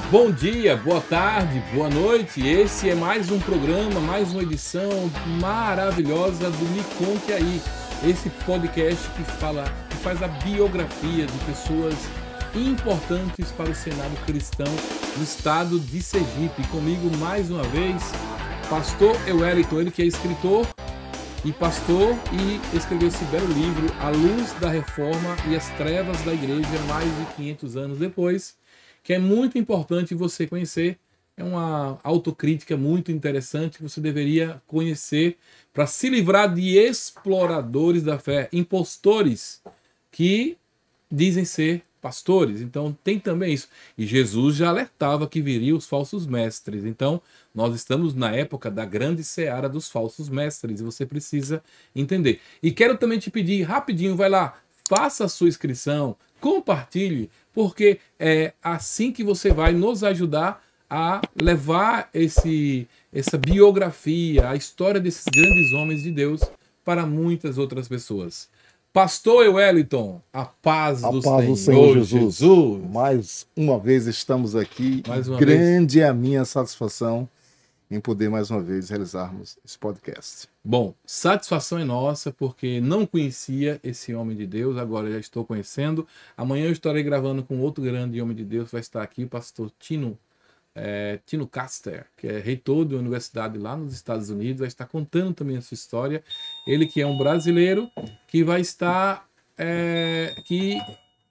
Bom dia, boa tarde, boa noite. Esse é mais um programa, mais uma edição maravilhosa do Me Conte Aí. Esse podcast que faz a biografia de pessoas importantes para o cenário cristão do estado de Sergipe. Comigo mais uma vez, pastor Wellington, ele que é escritor e pastor e escreveu esse belo livro, A Luz da Reforma e as Trevas da Igreja, mais de 500 anos depois, que é muito importante você conhecer. É uma autocrítica muito interessante que você deveria conhecer para se livrar de exploradores da fé, impostores que dizem ser pastores. Então tem também isso. E Jesus já alertava que viriam os falsos mestres. Então nós estamos na época da grande seara dos falsos mestres e você precisa entender. E quero também te pedir rapidinho, vai lá, faça a sua inscrição, compartilhe, porque é assim que você vai nos ajudar a levar essa biografia, a história desses grandes homens de Deus para muitas outras pessoas. Pastor Wellington, a paz do Senhor Jesus. Mais uma vez estamos aqui. Mais uma Grande é a minha satisfação em poder mais uma vez realizarmos esse podcast. Bom, satisfação é nossa, porque não conhecia esse homem de Deus, agora já estou conhecendo. Amanhã eu estarei gravando com outro grande homem de Deus, vai estar aqui o pastor Tino Caster, que é reitor de uma universidade lá nos Estados Unidos, vai estar contando também a sua história. Ele que é um brasileiro, que vai estar, que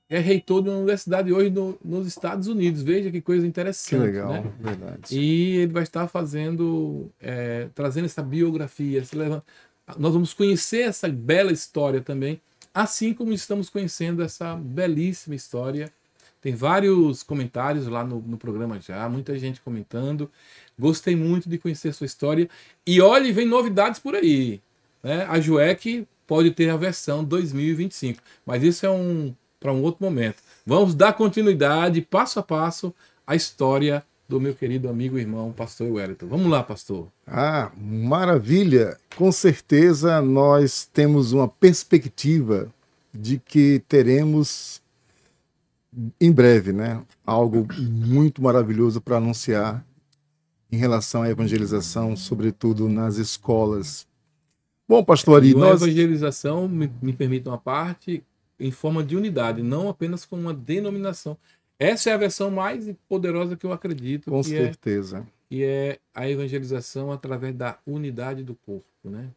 é reitor de uma universidade hoje nos Estados Unidos. Veja que coisa interessante. Que legal, né? Verdade. E ele vai estar trazendo essa biografia. Nós vamos conhecer essa bela história também, assim como estamos conhecendo essa belíssima história. Tem vários comentários lá no programa já, muita gente comentando. Gostei muito de conhecer a sua história. E olha, vem novidades por aí. Né? A JUEC pode ter a versão 2025, mas isso é para um outro momento. Vamos dar continuidade, passo a passo, à história do meu querido amigo e irmão, pastor Wellington. Vamos lá, pastor. Maravilha! Com certeza nós temos uma perspectiva de que teremos em breve, né, algo muito maravilhoso para anunciar em relação à evangelização, sobretudo nas escolas. Bom, pastor Ari, evangelização, me permita uma parte, em forma de unidade, não apenas com uma denominação. Essa é a versão mais poderosa que eu acredito. Com certeza. E é a evangelização através da unidade do corpo, né?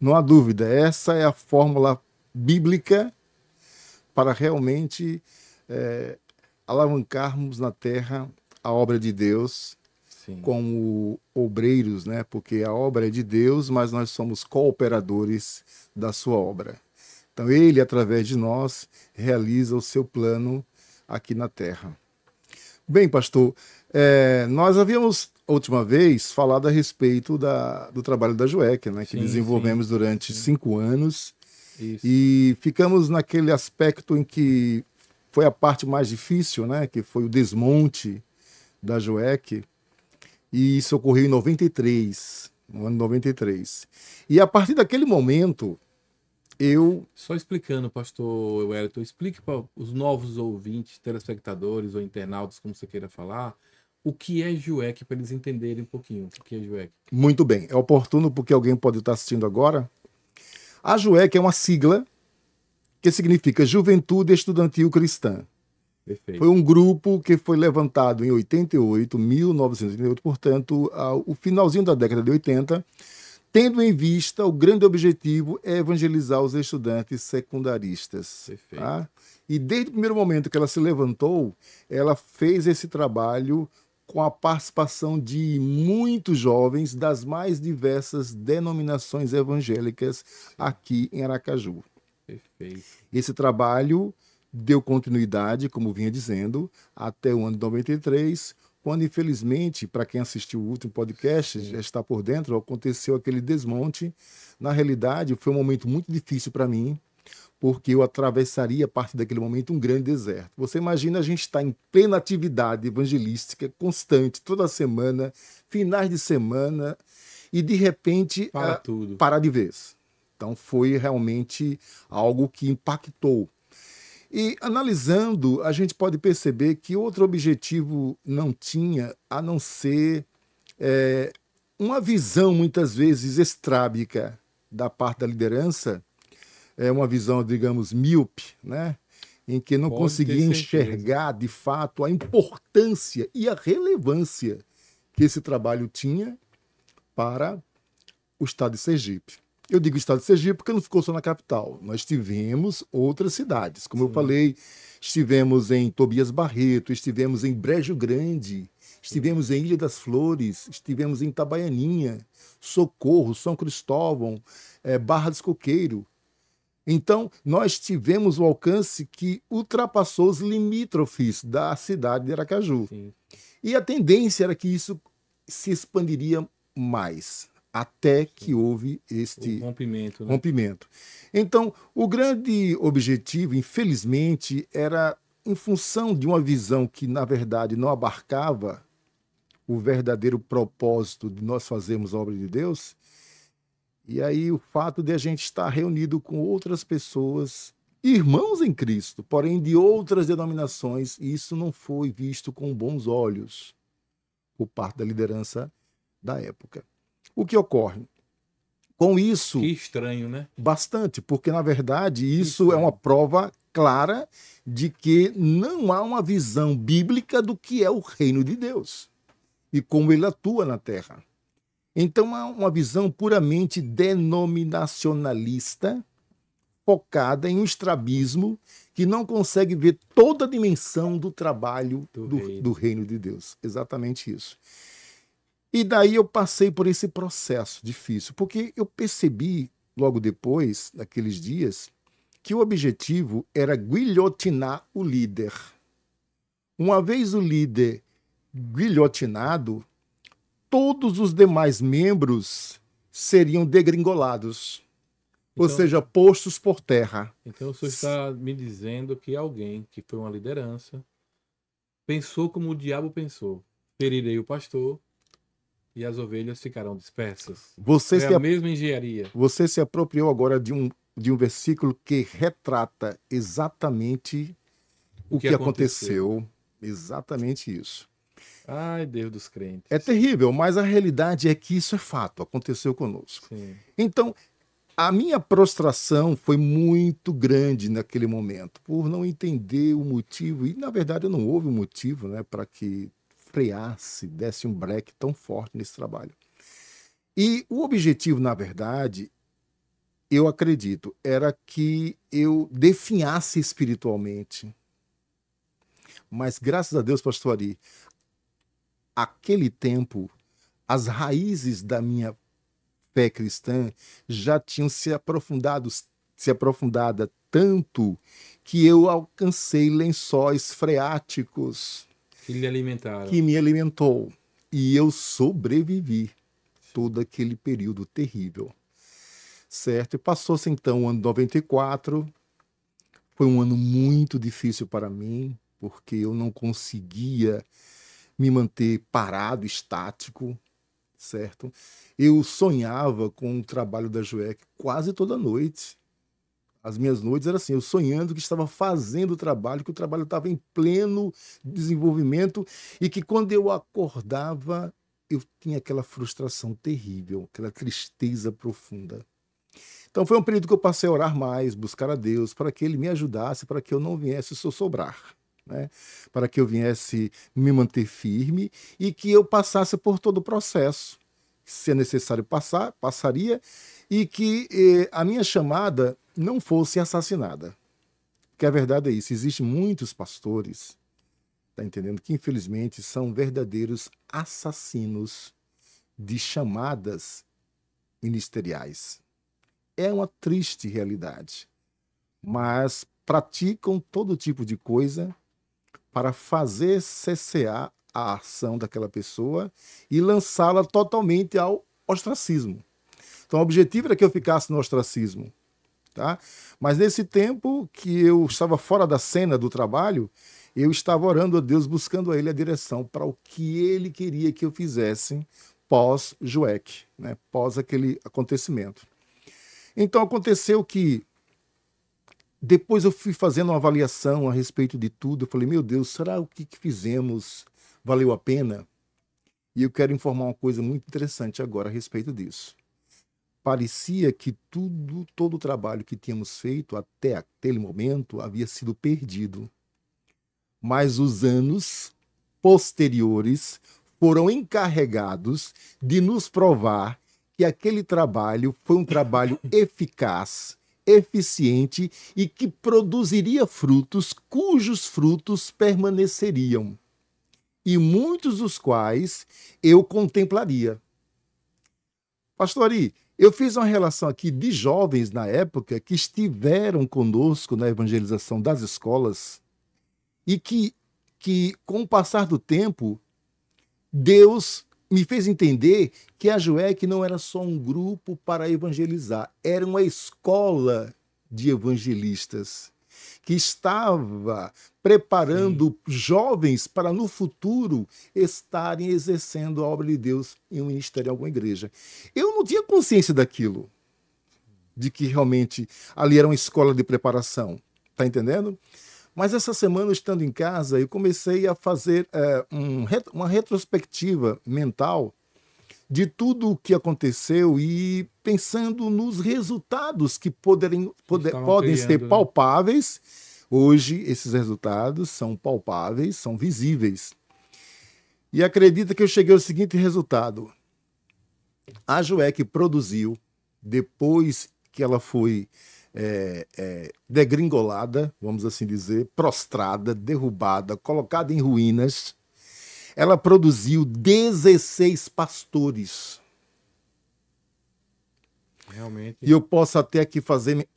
Não há dúvida, essa é a fórmula bíblica para realmente alavancarmos na terra a obra de Deus. Sim. Como obreiros, né? Porque a obra é de Deus, mas nós somos cooperadores da sua obra. Então ele, através de nós, realiza o seu plano aqui na terra. Bem, pastor, nós havíamos, a última vez, falado a respeito do trabalho da JUEC, né? Que desenvolvemos durante 5 anos. Isso. E ficamos naquele aspecto em que foi a parte mais difícil, né? Que foi o desmonte da JUEC. E isso ocorreu em 93, no ano 93. E a partir daquele momento, Só explicando, pastor Wellington, explique para os novos ouvintes, telespectadores ou internautas, como você queira falar, o que é JUEC, para eles entenderem um pouquinho o que é JUEC. Muito bem, é oportuno porque alguém pode estar assistindo agora. A JUEC é uma sigla que significa Juventude Estudantil Cristã. Perfeito. Foi um grupo que foi levantado em 1988, portanto, o finalzinho da década de 80, tendo em vista o grande objetivo é evangelizar os estudantes secundaristas. Perfeito. Tá? E desde o primeiro momento que ela se levantou, ela fez esse trabalho com a participação de muitos jovens das mais diversas denominações evangélicas aqui em Aracaju. Perfeito. Esse trabalho deu continuidade, como vinha dizendo, até o ano de 93, quando, infelizmente, para quem assistiu o último podcast, já está por dentro, aconteceu aquele desmonte. Na realidade, foi um momento muito difícil para mim, porque eu atravessaria, a partir daquele momento, um grande deserto. Você imagina a gente estar em plena atividade evangelística, constante, toda semana, finais de semana, e, de repente, parar de vez. Então, foi realmente algo que impactou. E analisando, a gente pode perceber que outro objetivo não tinha a não ser uma visão muitas vezes estrábica da parte da liderança, uma visão, digamos, míope, né? Em que não conseguia enxergar de fato a importância e a relevância que esse trabalho tinha para o estado de Sergipe. Eu digo estado de Sergipe porque não ficou só na capital. Nós tivemos outras cidades. Como eu falei, estivemos em Tobias Barreto, estivemos em Brejo Grande, estivemos em Ilha das Flores, estivemos em Itabaianinha, Socorro, São Cristóvão, Barra do Coqueiro. Então, nós tivemos um alcance que ultrapassou os limítrofes da cidade de Aracaju. Sim. E a tendência era que isso se expandiria mais, até que houve este rompimento, né? rompimento. Então, o grande objetivo, infelizmente, era em função de uma visão que, na verdade, não abarcava o verdadeiro propósito de nós fazermos a obra de Deus. E aí o fato de a gente estar reunido com outras pessoas, irmãos em Cristo, porém de outras denominações, isso não foi visto com bons olhos por parte da liderança da época. O que ocorre? Com isso... Que estranho, né? Bastante, porque na verdade isso é uma prova clara de que não há uma visão bíblica do que é o reino de Deus e como ele atua na terra. Então, é uma visão puramente denominacionalista, focada em um estrabismo que não consegue ver toda a dimensão do trabalho do reino de Deus. Exatamente isso. E daí eu passei por esse processo difícil, porque eu percebi, logo depois, naqueles dias, que o objetivo era guilhotinar o líder. Uma vez o líder guilhotinado, todos os demais membros seriam degringolados, então, ou seja, postos por terra. Então o senhor está me dizendo que alguém que foi uma liderança pensou como o diabo pensou: ferirei o pastor e as ovelhas ficarão dispersas. A mesma engenharia. Você se apropriou agora de um versículo que retrata exatamente o que aconteceu. Exatamente isso. Ai, Deus dos crentes. É terrível, mas a realidade é que isso é fato, aconteceu conosco. Sim. Então, a minha prostração foi muito grande naquele momento, por não entender o motivo, e na verdade não houve um motivo, né, para que freasse, desse um break tão forte nesse trabalho. E o objetivo, na verdade, eu acredito, era que eu definhasse espiritualmente. Mas graças a Deus, pastor Ari, aquele tempo, as raízes da minha fé cristã já tinham se aprofundada tanto que eu alcancei lençóis freáticos que lhe alimentaram. Que me alimentou. E eu sobrevivi todo aquele período terrível. Certo? E passou-se então o ano 94. Foi um ano muito difícil para mim, porque eu não conseguia me manter parado, estático, certo? Eu sonhava com o trabalho da JUEC quase toda noite. As minhas noites eram assim, eu sonhando que estava fazendo o trabalho, que o trabalho estava em pleno desenvolvimento e que quando eu acordava, eu tinha aquela frustração terrível, aquela tristeza profunda. Então foi um período que eu passei a orar mais, buscar a Deus, para que Ele me ajudasse, para que eu não viesse sossobrar. Né, para que eu viesse me manter firme e que eu passasse por todo o processo. Se é necessário passar, passaria, e que a minha chamada não fosse assassinada. Porque a verdade é isso, existem muitos pastores, tá entendendo, que infelizmente são verdadeiros assassinos de chamadas ministeriais. É uma triste realidade, mas praticam todo tipo de coisa para fazer cessear a ação daquela pessoa e lançá-la totalmente ao ostracismo. Então, o objetivo era que eu ficasse no ostracismo. Tá? Mas nesse tempo que eu estava fora da cena do trabalho, eu estava orando a Deus, buscando a Ele a direção para o que Ele queria que eu fizesse pós-JUEC, né? Pós aquele acontecimento. Então, aconteceu que depois eu fui fazendo uma avaliação a respeito de tudo. Eu falei, meu Deus, será o que fizemos valeu a pena? E eu quero informar uma coisa muito interessante agora a respeito disso. Parecia que todo o trabalho que tínhamos feito até aquele momento havia sido perdido. Mas os anos posteriores foram encarregados de nos provar que aquele trabalho foi um trabalho eficaz, eficiente e que produziria frutos cujos frutos permaneceriam, e muitos dos quais eu contemplaria. Pastor Ari, eu fiz uma relação aqui de jovens na época que estiveram conosco na evangelização das escolas e que com o passar do tempo, Deus me fez entender que a JUEC não era só um grupo para evangelizar, era uma escola de evangelistas que estava preparando jovens para no futuro estarem exercendo a obra de Deus em um ministério, em alguma igreja. Eu não tinha consciência daquilo, de que realmente ali era uma escola de preparação, tá entendendo? Mas essa semana, estando em casa, eu comecei a fazer uma retrospectiva mental de tudo o que aconteceu e pensando nos resultados que podem ser palpáveis. Hoje, esses resultados são palpáveis, são visíveis. E acredita que eu cheguei ao seguinte resultado. A JUEC produziu, depois que ela foi degringolada, vamos assim dizer, prostrada, derrubada, colocada em ruínas, ela produziu 16 pastores. Realmente. E eu posso até aqui fazer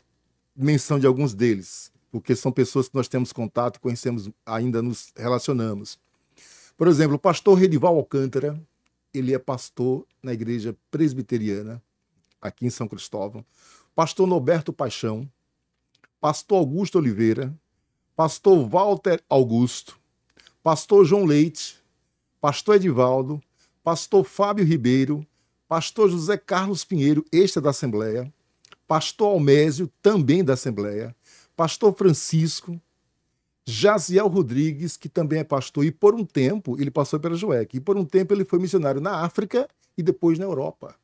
menção de alguns deles, porque são pessoas que nós temos contato, conhecemos, ainda nos relacionamos. Por exemplo, o pastor Redival Alcântara, ele é pastor na igreja presbiteriana, aqui em São Cristóvão. Pastor Norberto Paixão, pastor Augusto Oliveira, pastor Walter Augusto, pastor João Leite, pastor Edivaldo, pastor Fábio Ribeiro, pastor José Carlos Pinheiro, este é da Assembleia, pastor Almésio, também da Assembleia, pastor Francisco, Jaziel Rodrigues, que também é pastor, e por um tempo ele passou pela JUEC, e por um tempo ele foi missionário na África e depois na Europa.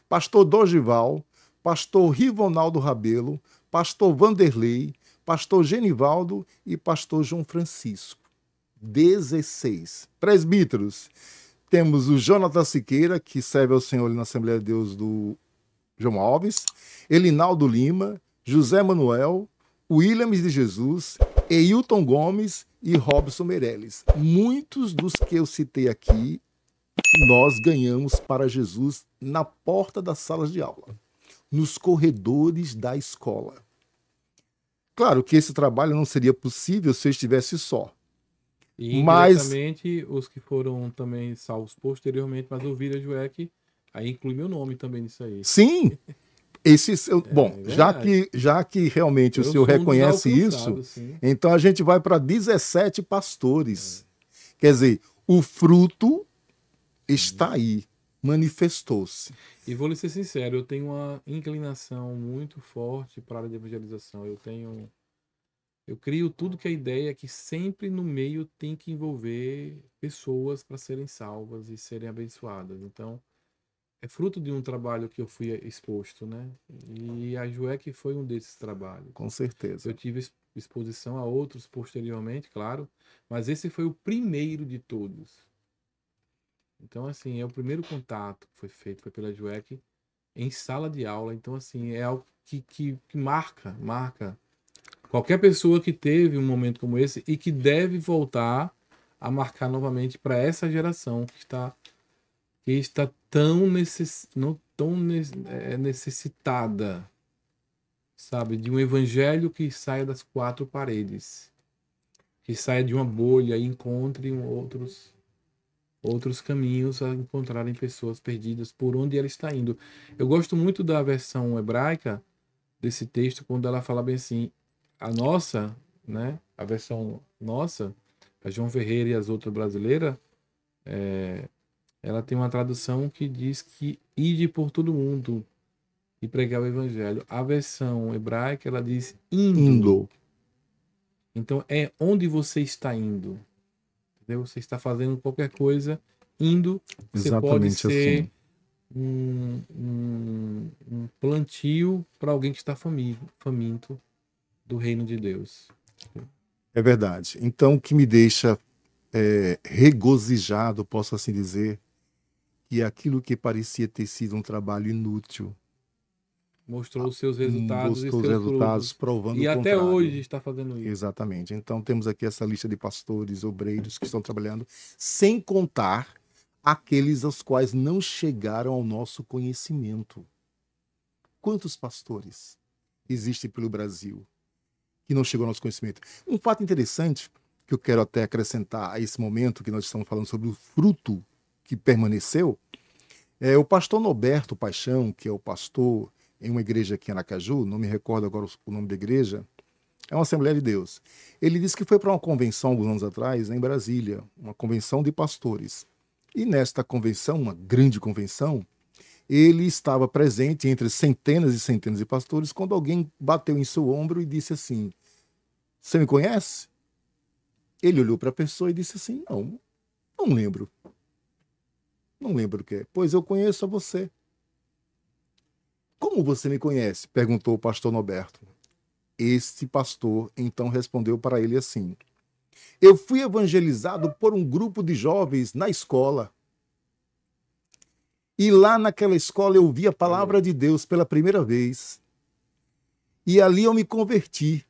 Pastor Dogival, pastor Rivonaldo Rabelo, pastor Vanderlei, pastor Genivaldo e pastor João Francisco. 16. Presbíteros. Temos o Jonatas Siqueira, que serve ao Senhor na Assembleia de Deus do João Alves, Elinaldo Lima, José Manuel, Williams de Jesus, Eilton Gomes e Robson Meirelles. Muitos dos que eu citei aqui, nós ganhamos para Jesus na porta das salas de aula, nos corredores da escola. Claro que esse trabalho não seria possível se eu estivesse só. E indiretamente, os que foram também salvos posteriormente, mas ouviram a JUEC, aí inclui meu nome também nisso aí. Sim! Bom, já que realmente o senhor reconhece isso, sim. Então a gente vai para 17 pastores. Quer dizer, o fruto está aí, manifestou-se. E vou lhe ser sincero, eu tenho uma inclinação muito forte para a área de evangelização. Eu crio tudo que a ideia é que sempre no meio tem que envolver pessoas para serem salvas e serem abençoadas. Então, é fruto de um trabalho que eu fui exposto, né? E a JUEC foi um desses trabalhos. Com certeza. Eu tive exposição a outros posteriormente, claro, mas esse foi o primeiro de todos. Então, assim, é o primeiro contato que foi feito, foi pela JUEC em sala de aula. Então, assim, é algo que marca qualquer pessoa que teve um momento como esse e que deve voltar a marcar novamente para essa geração que está tão necessitada, sabe, de um evangelho que saia das quatro paredes, que saia de uma bolha e encontre outros caminhos a encontrarem pessoas perdidas por onde ela está indo. Eu gosto muito da versão hebraica desse texto, quando ela fala bem assim, a nossa, né, a versão nossa, a João Ferreira e as outras brasileiras, ela tem uma tradução que diz que ide por todo mundo, e pregar o evangelho. A versão hebraica, ela diz indo. Indo. Então, é onde você está indo. Entendeu? Você está fazendo qualquer coisa, indo. Você pode Exatamente ser assim. um plantio para alguém que está faminto do reino de Deus. É verdade. Então, o que me deixa regozijado, posso assim dizer, que aquilo que parecia ter sido um trabalho inútil Mostrou os seus resultados e mostrou os seus resultados frutos. provando E o até hoje contrário. está fazendo isso. Exatamente. Então, temos aqui essa lista de pastores, obreiros que estão trabalhando, sem contar aqueles aos quais não chegaram ao nosso conhecimento. Quantos pastores existem pelo Brasil que não chegou ao nosso conhecimento? Um fato interessante que eu quero até acrescentar a esse momento que nós estamos falando sobre o fruto que permaneceu, é o pastor Norberto Paixão, que é o pastor em uma igreja aqui em Aracaju, não me recordo agora o nome da igreja, é uma Assembleia de Deus. Ele disse que foi para uma convenção alguns anos atrás, em Brasília, uma convenção de pastores. E nesta convenção, uma grande convenção, ele estava presente entre centenas e centenas de pastores quando alguém bateu em seu ombro e disse assim: "Você me conhece?" Ele olhou para a pessoa e disse assim: "Não, não lembro. Não lembro o que é." "Pois eu conheço a você." "Como você me conhece?" perguntou o pastor Norberto. Este pastor então respondeu para ele assim: "Eu fui evangelizado por um grupo de jovens na escola. E lá naquela escola eu ouvi a palavra de Deus pela primeira vez. E ali eu me converti.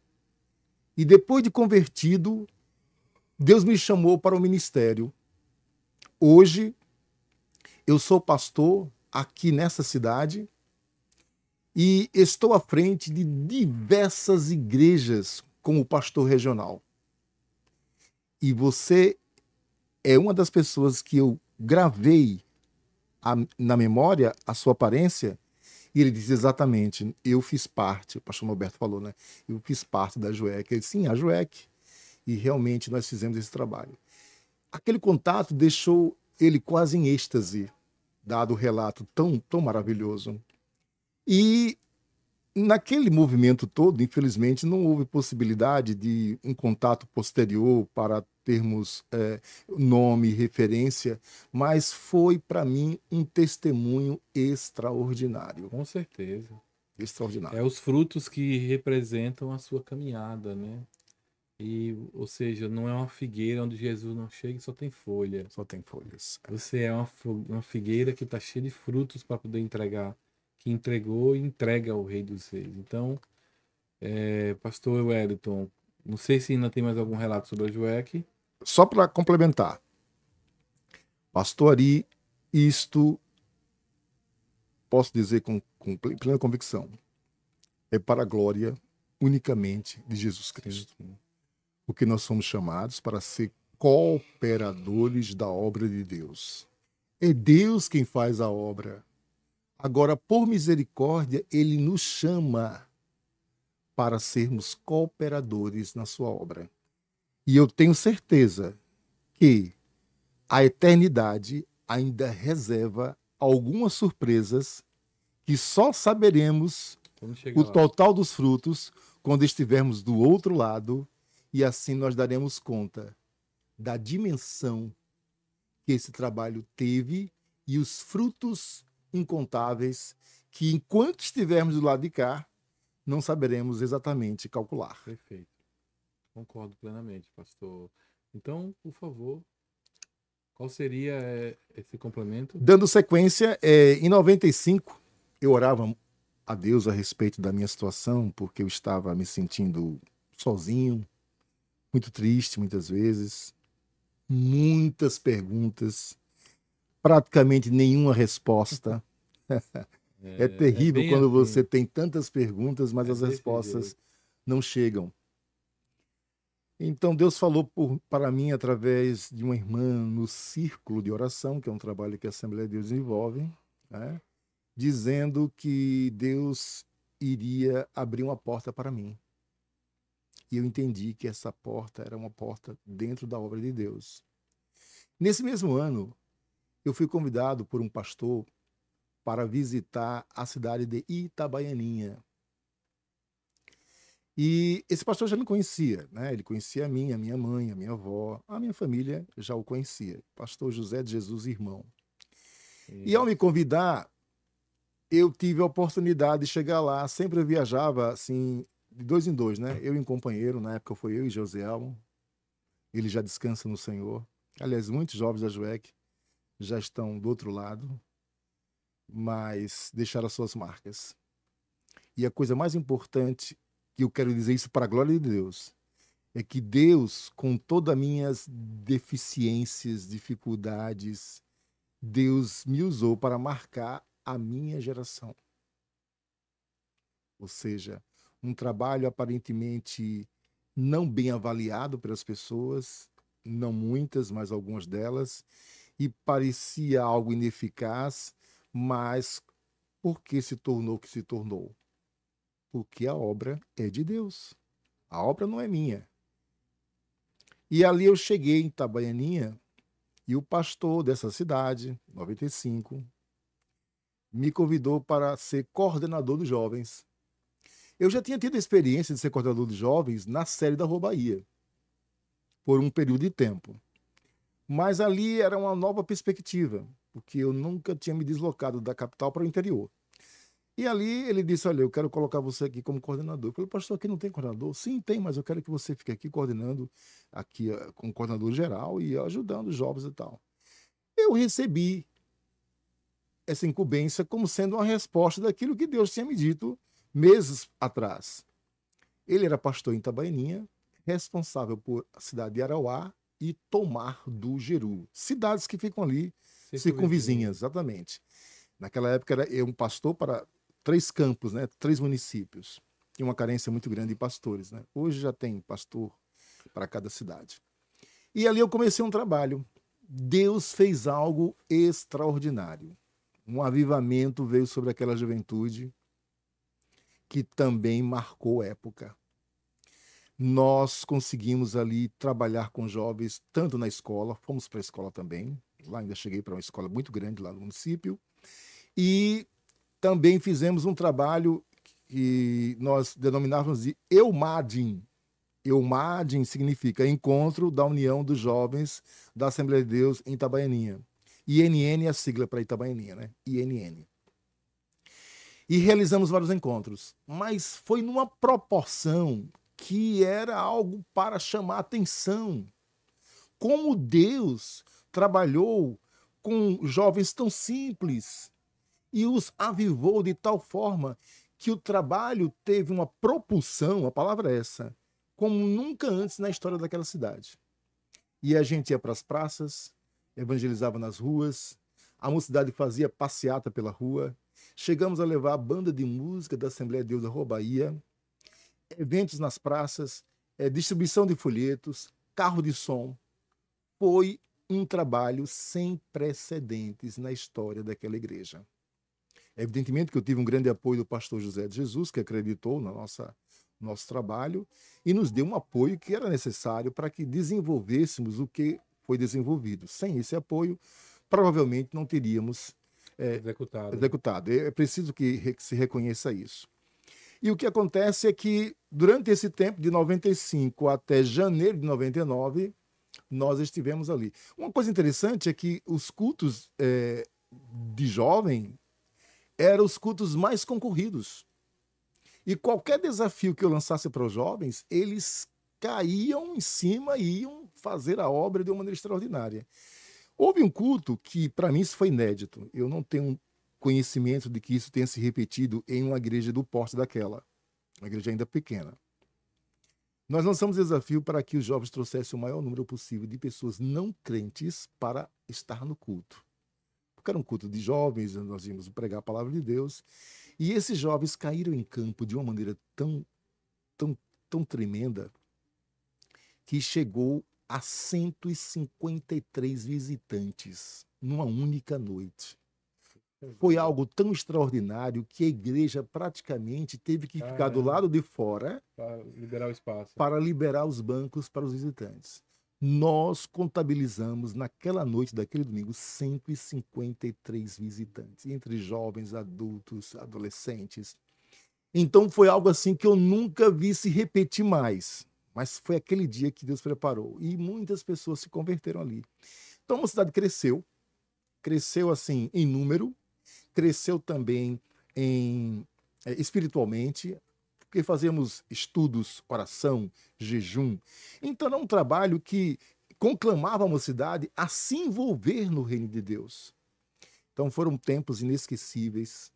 E depois de convertido, Deus me chamou para o ministério. Hoje eu sou pastor aqui nessa cidade e estou à frente de diversas igrejas como pastor regional. E você é uma das pessoas que eu gravei na memória a sua aparência." E ele disse: "Exatamente, eu fiz parte." O pastor Norberto falou, né? "Eu fiz parte da JUEC." Ele disse: "Sim, a JUEC." E realmente nós fizemos esse trabalho. Aquele contato deixou ele quase em êxtase, dado o relato tão maravilhoso. E naquele movimento todo, infelizmente, não houve possibilidade de um contato posterior para termos nome e referência, mas foi para mim um testemunho extraordinário. Com certeza. Extraordinário. É os frutos que representam a sua caminhada, né? Ou seja, não é uma figueira onde Jesus não chega e só tem folha. Só tem folhas. Você é uma figueira que está cheia de frutos para poder entregar, que entregou e entrega ao Rei dos Reis. Então, pastor Wellington, não sei se ainda tem mais algum relato sobre a JUEC. Só para complementar, pastor Ari, isto posso dizer com plena convicção, é para a glória unicamente de Jesus Cristo. Sim. Porque nós somos chamados para ser cooperadores da obra de Deus. É Deus quem faz a obra. Agora, por misericórdia, Ele nos chama para sermos cooperadores na sua obra. E eu tenho certeza que a eternidade ainda reserva algumas surpresas que só saberemos o total dos frutos quando estivermos do outro lado, e assim nós daremos conta da dimensão que esse trabalho teve e os frutos incontáveis que, enquanto estivermos do lado de cá, não saberemos exatamente calcular. Perfeito. Concordo plenamente, pastor. Então, por favor, qual seria esse complemento? Dando sequência, em 95, eu orava a Deus a respeito da minha situação, porque eu estava me sentindo sozinho, muito triste muitas vezes, muitas perguntas, praticamente nenhuma resposta. É terrível quando assim. Você tem tantas perguntas, mas as respostas não chegam. Então Deus falou para mim através de uma irmã no Círculo de Oração, que é um trabalho que a Assembleia de Deus desenvolve, né? Dizendo que Deus iria abrir uma porta para mim. E eu entendi que essa porta era uma porta dentro da obra de Deus. Nesse mesmo ano, eu fui convidado por um pastor para visitar a cidade de Itabaianinha. E esse pastor já me conhecia, né? Ele conhecia a minha mãe, a minha avó, a minha família já o conhecia. Pastor José de Jesus, irmão. E ao me convidar, eu tive a oportunidade de chegar lá. Sempre eu viajava assim, de dois em dois, né? Eu e um companheiro, na época foi eu e José Almo. Ele já descansa no Senhor. Aliás, muitos jovens da JUEC já estão do outro lado, mas deixaram as suas marcas. E a coisa mais importante, que eu quero dizer isso para a glória de Deus, é que Deus, com todas as minhas deficiências, dificuldades, Deus me usou para marcar a minha geração. Ou seja, um trabalho aparentemente não bem avaliado pelas pessoas, não muitas, mas algumas delas, e parecia algo ineficaz, mas por que se tornou o que se tornou? Porque a obra é de Deus. A obra não é minha. E ali eu cheguei em Itabaianinha e o pastor dessa cidade, 95, me convidou para ser coordenador dos jovens. Eu já tinha tido a experiência de ser coordenador dos jovens na série da Rua Bahia, por um período de tempo. Mas ali era uma nova perspectiva, porque eu nunca tinha me deslocado da capital para o interior. E ali ele disse, olha, eu quero colocar você aqui como coordenador. Eu falei, pastor, aqui não tem coordenador? Sim, tem, mas eu quero que você fique aqui coordenando, aqui como coordenador geral e ajudando os jovens e tal. Eu recebi essa incumbência como sendo uma resposta daquilo que Deus tinha me dito meses atrás. Ele era pastor em Itabaianinha, responsável por a cidade de Arauá e Tomar do Jeru. Cidades que ficam ali, circunvizinhas, exatamente. Naquela época era eu um pastor para 3 campos, né? 3 municípios. Tinha uma carência muito grande de pastores, né? Hoje já tem pastor para cada cidade. E ali eu comecei um trabalho. Deus fez algo extraordinário. Um avivamento veio sobre aquela juventude que também marcou época. Nós conseguimos ali trabalhar com jovens, tanto na escola, fomos para a escola também. Lá ainda cheguei para uma escola muito grande lá no município. E também fizemos um trabalho que nós denominávamos de EUMADIM. EUMADIM significa Encontro da União dos Jovens da Assembleia de Deus em Itabaianinha. INN é a sigla para Itabaianinha, né? INN. E realizamos vários encontros, mas foi numa proporção que era algo para chamar atenção. Como Deus trabalhou com jovens tão simples e os avivou de tal forma que o trabalho teve uma propulsão, a palavra é essa, como nunca antes na história daquela cidade. E a gente ia para as praças, evangelizava nas ruas, a mocidade fazia passeata pela rua, chegamos a levar a banda de música da Assembleia de Deus da Rua Bahia, eventos nas praças, distribuição de folhetos, carro de som. Foi um trabalho sem precedentes na história daquela igreja. Evidentemente que eu tive um grande apoio do pastor José de Jesus, que acreditou no nosso trabalho e nos deu um apoio que era necessário para que desenvolvêssemos o que foi desenvolvido. Sem esse apoio, provavelmente não teríamos executado. É preciso que se reconheça isso. E o que acontece é que, durante esse tempo, de 95 até janeiro de 99, nós estivemos ali. Uma coisa interessante é que os cultos de jovem eram os cultos mais concorridos. E qualquer desafio que eu lançasse para os jovens, eles caíam em cima e iam fazer a obra de uma maneira extraordinária. Houve um culto que, para mim, isso foi inédito. Eu não tenho conhecimento de que isso tenha se repetido em uma igreja do porte daquela, uma igreja ainda pequena. Nós lançamos desafio para que os jovens trouxessem o maior número possível de pessoas não crentes para estar no culto. Porque era um culto de jovens, nós íamos pregar a palavra de Deus, e esses jovens caíram em campo de uma maneira tão tremenda que chegou a 153 visitantes numa única noite. Foi algo tão extraordinário que a igreja praticamente teve que ficar do lado de fora para liberar o espaço, para liberar os bancos para os visitantes. nós contabilizamos naquela noite daquele domingo 153 visitantes, entre jovens, adultos, adolescentes. Então foi algo assim que eu nunca vi se repetir mais. Mas foi aquele dia que Deus preparou. E muitas pessoas se converteram ali. Então a cidade cresceu assim em número, cresceu também espiritualmente, porque fazemos estudos, oração, jejum. Então era um trabalho que conclamava a mocidade a se envolver no reino de Deus. Então foram tempos inesquecíveis,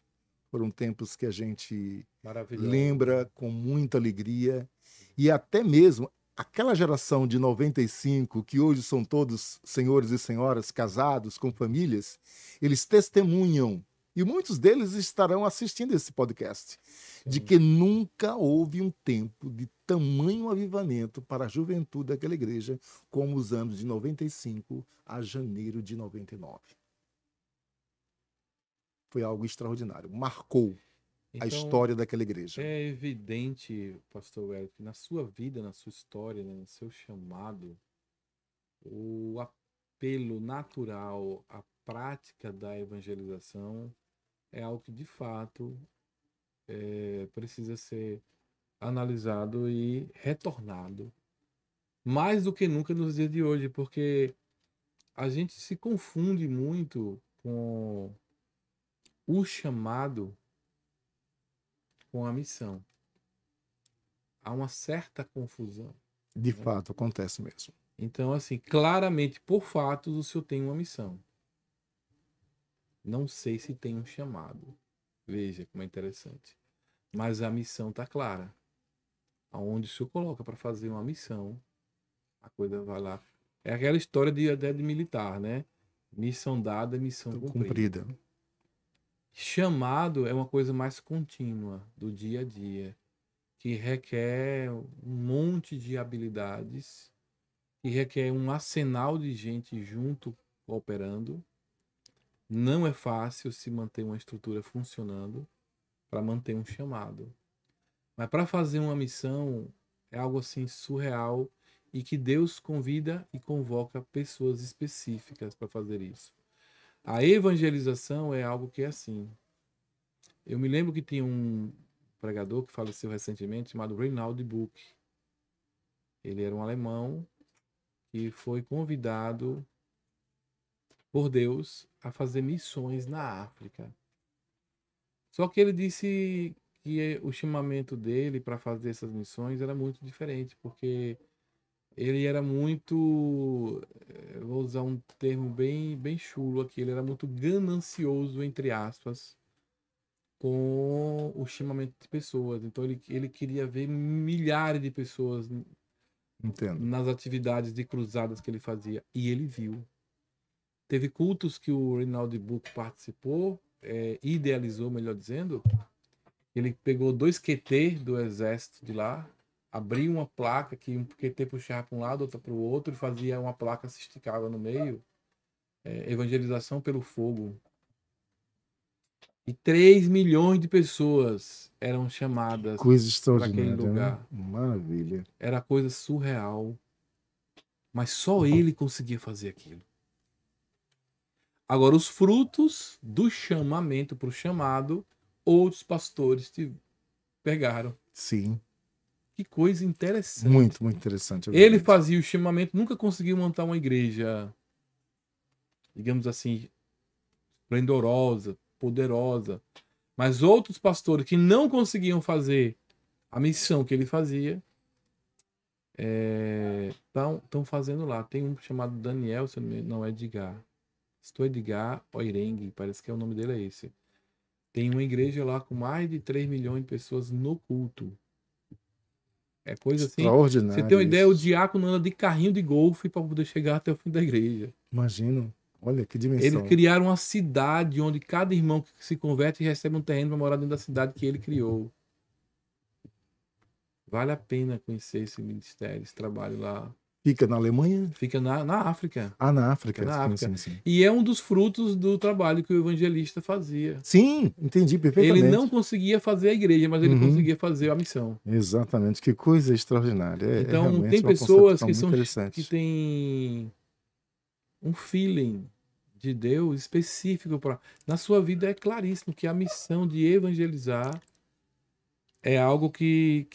foram tempos que a gente lembra com muita alegria, e até mesmo aquela geração de 95, que hoje são todos senhores e senhoras casados, com famílias, eles testemunham, e muitos deles estarão assistindo esse podcast, de que nunca houve um tempo de tamanho avivamento para a juventude daquela igreja como os anos de 95 a janeiro de 99. Foi algo extraordinário, marcou a história daquela igreja. É evidente, pastor Wellington, que na sua vida, na sua história, né, no seu chamado, o apelo natural à prática da evangelização é algo que, de fato, precisa ser analisado e retornado. Mais do que nunca nos dias de hoje, porque a gente se confunde muito com o chamado com a missão. Há uma certa confusão. De fato, acontece mesmo. Então, assim, claramente, por fatos, o senhor tem uma missão. Não sei se tem um chamado. Veja como é interessante. Mas a missão está clara. Aonde o senhor coloca para fazer uma missão, a coisa vai lá. É aquela história de militar, né? Missão dada, missão cumprida. Chamado é uma coisa mais contínua, do dia a dia, que requer um monte de habilidades, que requer um arsenal de gente junto, cooperando. Não é fácil se manter uma estrutura funcionando para manter um chamado. Mas para fazer uma missão é algo assim surreal, e que Deus convida e convoca pessoas específicas para fazer isso. A evangelização é algo que é assim. Eu me lembro que tinha um pregador que faleceu recentemente, chamado Reinhard Buch. Ele era um alemão que foi convidado por Deus a fazer missões na África. Só que ele disse que o chamamento dele para fazer essas missões era muito diferente, porque ele era muito, vou usar um termo bem chulo aqui, ele era muito ganancioso, entre aspas, com o chamamento de pessoas. Então ele queria ver milhares de pessoas nas atividades de cruzadas que ele fazia, e ele viu. Teve cultos que o Reinhard Buch participou, idealizou, melhor dizendo. Ele pegou 2 QT do exército de lá, abriu uma placa que um QT puxava para um lado, outra para o outro, e fazia uma placa, se esticava no meio, evangelização pelo fogo. E 3 milhões de pessoas eram chamadas para aquele lugar. Né? Maravilha. Era coisa surreal. Mas só ele conseguia fazer aquilo. Agora, os frutos do chamamento para o chamado, outros pastores pegaram. Sim. Que coisa interessante. Muito, muito interessante. Ele fazia o chamamento, nunca conseguiu montar uma igreja, digamos assim, esplendorosa, poderosa. Mas outros pastores que não conseguiam fazer a missão que ele fazia, estão fazendo lá. Tem um chamado Daniel, não é Edgar. Estou Edgar Oirengue, parece que o nome dele é esse. Tem uma igreja lá com mais de 3 milhões de pessoas no culto. É coisa assim. Extraordinário. Você tem uma ideia, o diácono anda de carrinho de golfe para poder chegar até o fim da igreja. Imagino. Olha que dimensão. Eles criaram uma cidade onde cada irmão que se converte recebe um terreno para morar dentro da cidade que ele criou. Vale a pena conhecer esse ministério, esse trabalho lá. Fica na Alemanha? Fica na África. Ah, na África. Fica na África. Sim. E é um dos frutos do trabalho que o evangelista fazia. Sim, entendi perfeitamente. Ele não conseguia fazer a igreja, mas ele conseguia fazer a missão. Exatamente, que coisa extraordinária. Então, tem pessoas que têm um feeling de Deus específico para. Na sua vida é claríssimo que a missão de evangelizar é algo que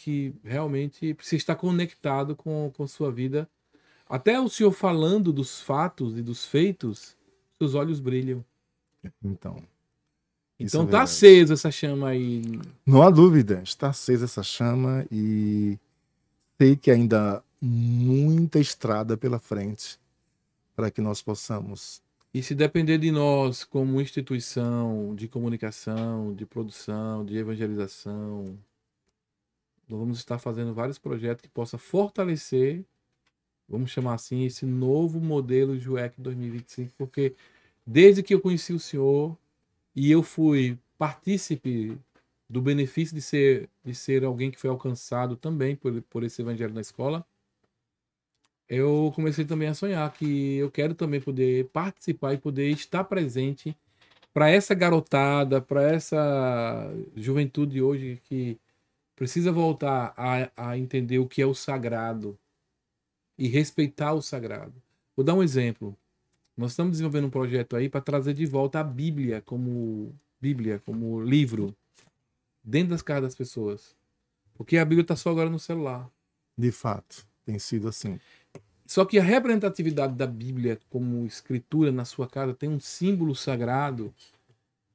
realmente precisa estar conectado com sua vida. Até o senhor falando dos fatos e dos feitos, seus olhos brilham. Então tá acesa essa chama aí. Não há dúvida, está acesa essa chama e sei que ainda há muita estrada pela frente para que nós possamos. E se depender de nós como instituição de comunicação, de produção, de evangelização, nós vamos estar fazendo vários projetos que possam fortalecer, vamos chamar assim, esse novo modelo JUEC 2025, porque desde que eu conheci o senhor e eu fui partícipe do benefício de ser alguém que foi alcançado também por esse evangelho na escola, eu comecei também a sonhar que eu quero também poder participar e poder estar presente para essa garotada, para essa juventude hoje que precisa voltar a entender o que é o sagrado e respeitar o sagrado. Vou dar um exemplo. Nós estamos desenvolvendo um projeto aí para trazer de volta a Bíblia como livro dentro das casas das pessoas. Porque a Bíblia está só agora no celular. De fato, tem sido assim. Só que a representatividade da Bíblia como escritura na sua casa tem um símbolo sagrado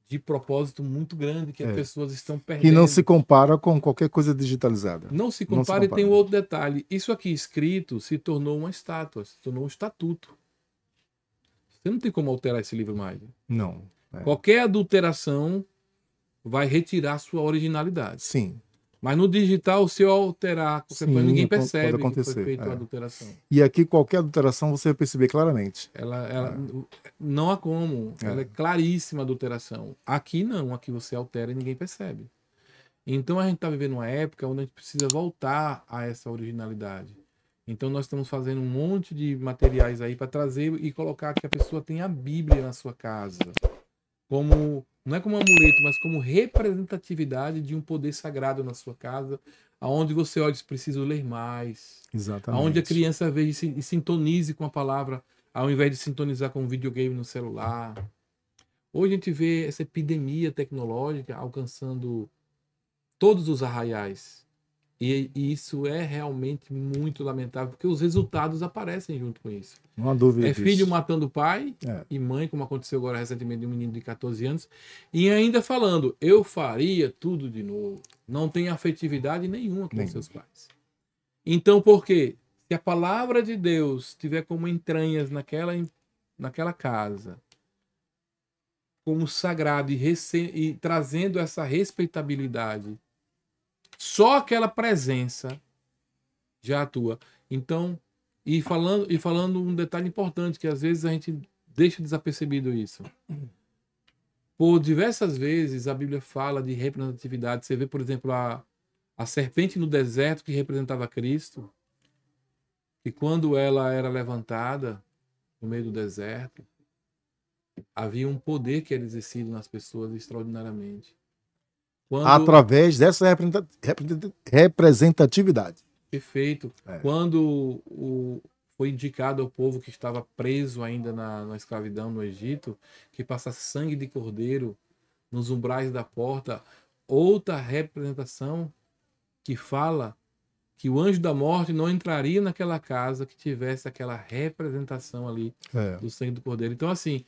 de propósito muito grande que as pessoas estão perdendo. Que não se compara com qualquer coisa digitalizada. Não se compara. E tem um outro detalhe. Isso aqui escrito se tornou uma estátua, se tornou um estatuto. Você não tem como alterar esse livro mais. Não. Qualquer adulteração vai retirar sua originalidade. Sim. Mas no digital, se eu alterar qualquer coisa, ninguém percebe que foi feita a adulteração. E aqui qualquer adulteração você vai perceber claramente. Ela não há como. Ela é claríssima a adulteração. Aqui não, aqui você altera e ninguém percebe. Então a gente está vivendo uma época onde a gente precisa voltar a essa originalidade. Então nós estamos fazendo um monte de materiais aí para trazer e colocar que a pessoa tenha a Bíblia na sua casa. Não é como um amuleto, mas como representatividade de um poder sagrado na sua casa, aonde você olha, preciso ler mais. Exatamente. Aonde a criança veja e sintonize com a palavra, ao invés de sintonizar com um videogame no celular. Hoje a gente vê essa epidemia tecnológica alcançando todos os arraiais. E isso é realmente muito lamentável, porque os resultados aparecem junto com isso. Não há dúvida disso. Filho matando pai e mãe, como aconteceu agora recentemente de um menino de 14 anos, e ainda falando, eu faria tudo de novo. Não tem afetividade nenhuma com seus pais. Então, por quê? Se a palavra de Deus tiver como entranhas naquela casa, como sagrado e trazendo essa respeitabilidade, só aquela presença já atua. Então, e falando um detalhe importante, que às vezes a gente deixa desapercebido isso. Por diversas vezes a Bíblia fala de representatividade. Você vê, por exemplo, a serpente no deserto que representava Cristo, e quando ela era levantada no meio do deserto, havia um poder que era exercido nas pessoas extraordinariamente. Através dessa representatividade. Perfeito. Quando foi indicado ao povo que estava preso ainda na escravidão no Egito, que passasse sangue de cordeiro nos umbrais da porta, outra representação que fala que o anjo da morte não entraria naquela casa que tivesse aquela representação ali do sangue do cordeiro. Então, assim,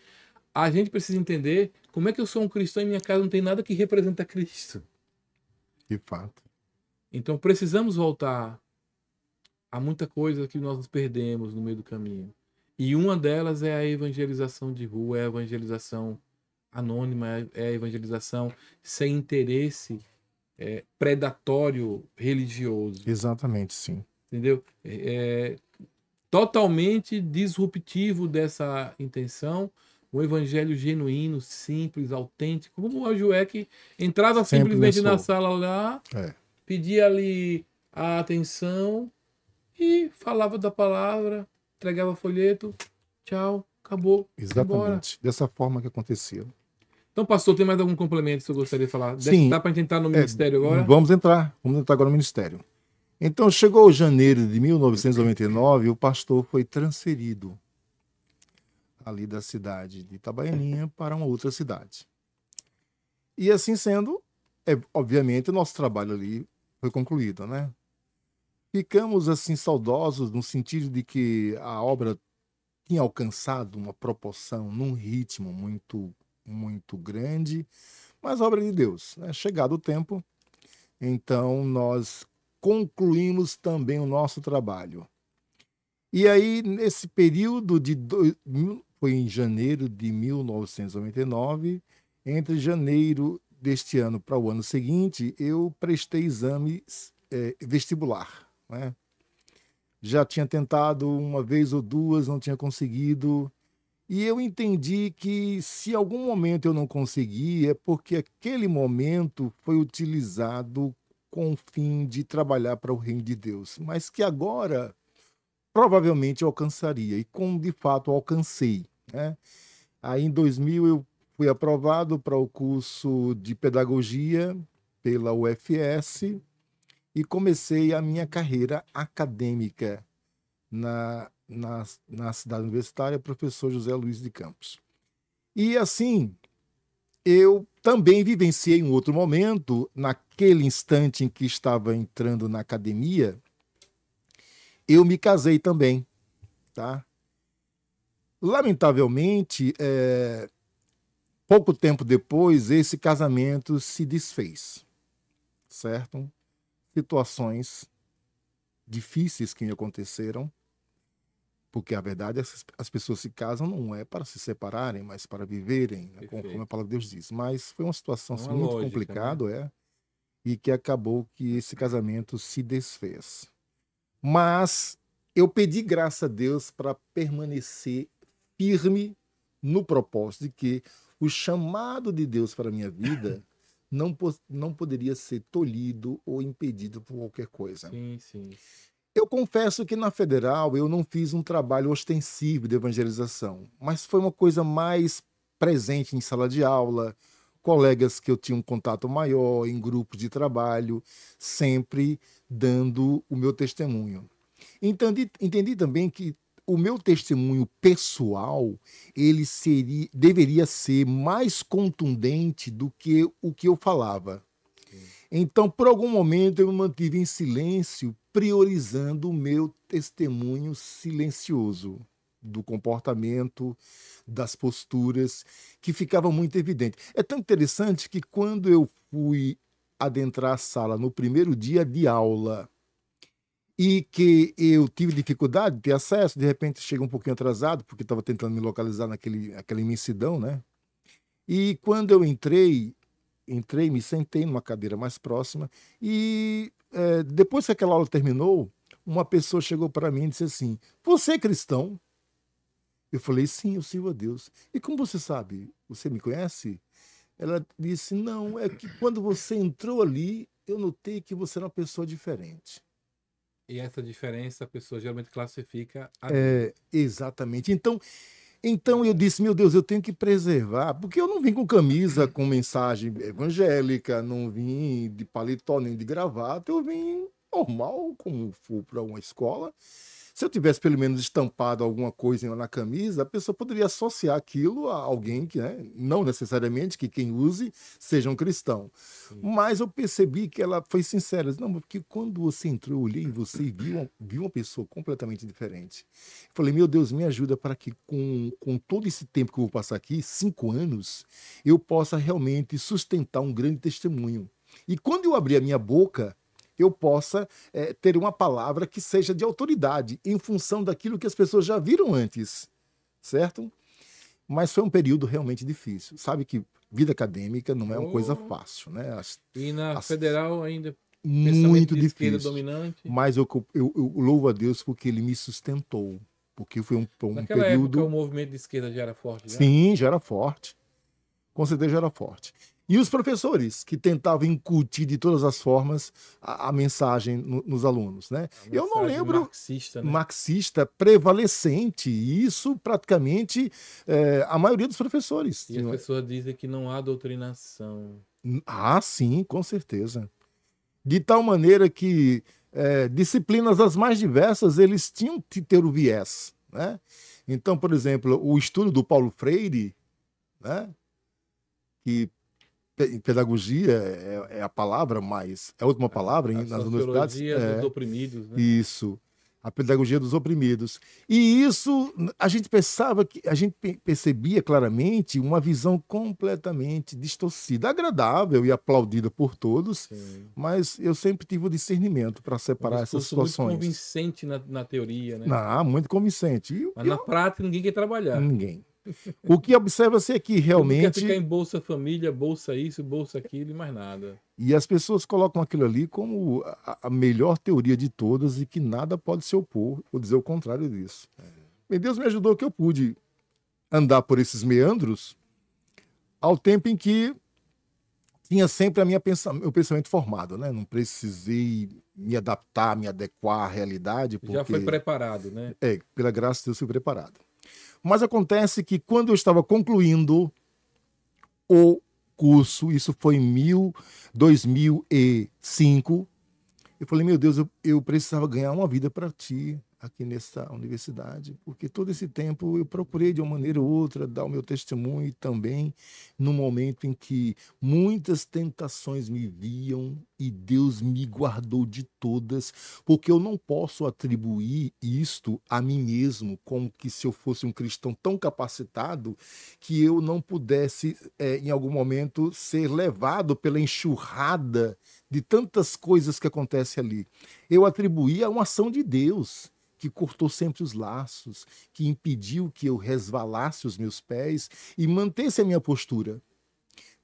a gente precisa entender como é que eu sou um cristão e minha casa não tem nada que representa Cristo. De fato. Então precisamos voltar a muita coisa que nós nos perdemos no meio do caminho. E uma delas é a evangelização de rua, é a evangelização anônima, é a evangelização sem interesse predatório religioso. Exatamente, sim. Entendeu? Totalmente disruptivo dessa intenção, um evangelho genuíno, simples, autêntico, como o JUEC entrava simplesmente na sala lá, pedia ali a atenção e falava da palavra, entregava folheto, tchau, acabou. Exatamente. Dessa forma que acontecia. Então, pastor, tem mais algum complemento que você gostaria de falar? Sim. Dá para entrar no ministério agora? Vamos entrar agora no ministério. Então, chegou janeiro de 1999, o pastor foi transferido ali da cidade de Itabaianinha para uma outra cidade. E assim sendo, obviamente, o nosso trabalho ali foi concluído, né? Ficamos assim saudosos no sentido de que a obra tinha alcançado uma proporção, num ritmo muito, muito grande, mas obra de Deus, né? Chegado o tempo, então nós concluímos também o nosso trabalho. E aí, nesse período foi em janeiro de 1999, entre janeiro deste ano para o ano seguinte, eu prestei exame vestibular, né? Já tinha tentado uma vez ou duas, não tinha conseguido. E eu entendi que se algum momento eu não consegui, é porque aquele momento foi utilizado com o fim de trabalhar para o reino de Deus, mas que agora provavelmente eu alcançaria, e de fato alcancei, né? Aí em 2000 eu fui aprovado para o curso de pedagogia pela UFS e comecei a minha carreira acadêmica na cidade universitária, professor José Luiz de Campos. E assim, eu também vivenciei um outro momento, naquele instante em que estava entrando na academia, eu me casei também, tá? Lamentavelmente, pouco tempo depois, esse casamento se desfez, certo? Situações difíceis que me aconteceram, porque a verdade é que as pessoas se casam não é para se separarem, mas para viverem, né, conforme a palavra de Deus diz. Mas foi uma situação muito complicada, né? E que acabou que esse casamento se desfez. Mas eu pedi graça a Deus para permanecer firme no propósito de que o chamado de Deus para a minha vida não poderia ser tolhido ou impedido por qualquer coisa. Sim, sim. Eu confesso que na Federal eu não fiz um trabalho ostensivo de evangelização, mas foi uma coisa mais presente em sala de aula, colegas que eu tinha um contato maior, em grupos de trabalho, sempre dando o meu testemunho. Entendi também que o meu testemunho pessoal, deveria ser mais contundente do que o que eu falava. Então, por algum momento, eu me mantive em silêncio, priorizando o meu testemunho silencioso do comportamento, das posturas, que ficava muito evidente. É tão interessante que quando eu fui adentrar a sala no primeiro dia de aula e que eu tive dificuldade de ter acesso, de repente cheguei um pouquinho atrasado, porque estava tentando me localizar naquela imensidão, né? E quando eu entrei, me sentei numa cadeira mais próxima e depois que aquela aula terminou, uma pessoa chegou para mim e disse assim: "Você é cristão?" Eu falei: "Sim, eu sirvo a Deus." "E como você sabe? Você me conhece?" Ela disse: "Não, é que quando você entrou ali, eu notei que você era uma pessoa diferente." E essa diferença a pessoa geralmente classifica a Deus. Exatamente. Então eu disse: "Meu Deus, eu tenho que preservar", porque eu não vim com camisa com mensagem evangélica, não vim de paletó nem de gravata, eu vim normal, como for para uma escola. Se eu tivesse pelo menos estampado alguma coisa na camisa, a pessoa poderia associar aquilo a alguém que, né, não necessariamente que quem use seja um cristão. Sim. Mas eu percebi que ela foi sincera. Não, porque quando você entrou, eu olhei em você e vi uma pessoa completamente diferente. Falei: "Meu Deus, me ajuda para que com todo esse tempo que eu vou passar aqui, 5 anos, eu possa realmente sustentar um grande testemunho. E quando eu abrir a minha boca, eu possa ter uma palavra que seja de autoridade, em função daquilo que as pessoas já viram antes, certo?" Mas foi um período realmente difícil. Sabe que vida acadêmica não é uma coisa fácil, né? E na Federal ainda muito difícil. Dominante. Mas eu louvo a Deus porque ele me sustentou. Porque foi um Naquela período... época o movimento de esquerda já era forte? Já? Sim, já era forte. Com certeza já era forte. E os professores, que tentavam incutir de todas as formas a mensagem nos alunos, né? Eu não lembro... Marxista, né? Marxista prevalecente, e isso praticamente a maioria dos professores. E as pessoas dizem que não há doutrinação. Ah, sim, com certeza. De tal maneira que disciplinas as mais diversas, eles tinham que ter o viés, né? Então, por exemplo, o estudo do Paulo Freire, né? Que pedagogia é a palavra, mas é a última palavra nas universidades. A sociologia dos oprimidos, né? Isso, a pedagogia dos oprimidos. E isso a gente percebia claramente uma visão completamente distorcida, agradável e aplaudida por todos, sim, mas eu sempre tive o discernimento para separar essas situações. Muito convincente na teoria, né? Não, muito convincente. Mas na prática ninguém quer trabalhar. Ninguém. O que observa-se é que realmente... Quer ficar em Bolsa Família, Bolsa isso, Bolsa aquilo e mais nada. E as pessoas colocam aquilo ali como a melhor teoria de todas e que nada pode se opor ou dizer o contrário disso. E Deus me ajudou que eu pude andar por esses meandros ao tempo em que tinha sempre meu pensamento formado, né? Não precisei me adaptar, me adequar à realidade. Porque... Já foi preparado, né? Pela graça de Deus, fui preparado. Mas acontece que quando eu estava concluindo o curso, isso foi em 2005, eu falei, meu Deus, eu precisava ganhar uma vida para ti aqui nessa universidade, porque todo esse tempo eu procurei de uma maneira ou outra dar o meu testemunho e também no momento em que muitas tentações me viam e Deus me guardou de todas, porque eu não posso atribuir isto a mim mesmo como que se eu fosse um cristão tão capacitado que eu não pudesse em algum momento ser levado pela enxurrada de tantas coisas que acontecem ali. Eu atribuí a uma ação de Deus, que cortou sempre os laços, que impediu que eu resvalasse os meus pés e mantesse a minha postura.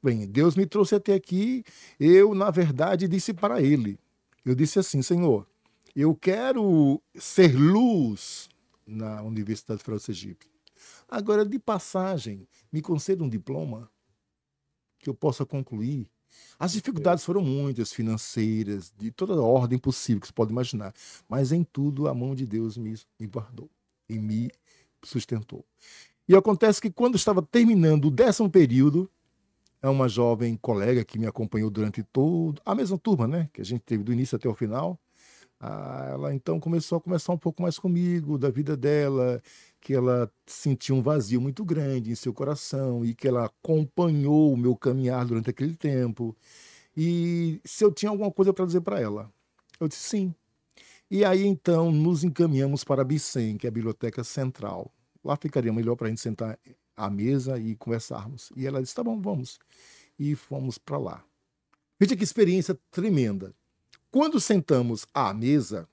Bem, Deus me trouxe até aqui, eu, na verdade, disse para ele, eu disse assim, Senhor, eu quero ser luz na Universidade Federal do Sergipe. Agora, de passagem, me conceda um diploma que eu possa concluir. As dificuldades foram muitas, financeiras, de toda a ordem possível que você pode imaginar. Mas em tudo a mão de Deus me guardou e me sustentou. E acontece que quando estava terminando o 10º período, uma jovem colega que me acompanhou durante a mesma turma, né, que a gente teve do início até o final, ela então começou a conversar um pouco mais comigo da vida dela, que ela sentia um vazio muito grande em seu coração e que ela acompanhou o meu caminhar durante aquele tempo. E se eu tinha alguma coisa para dizer para ela, eu disse sim. E aí então nos encaminhamos para a Bicem, que é a Biblioteca Central. Lá ficaria melhor para a gente sentar à mesa e conversarmos. E ela disse, tá bom, vamos. E fomos para lá. Veja que experiência tremenda. Quando sentamos à mesa,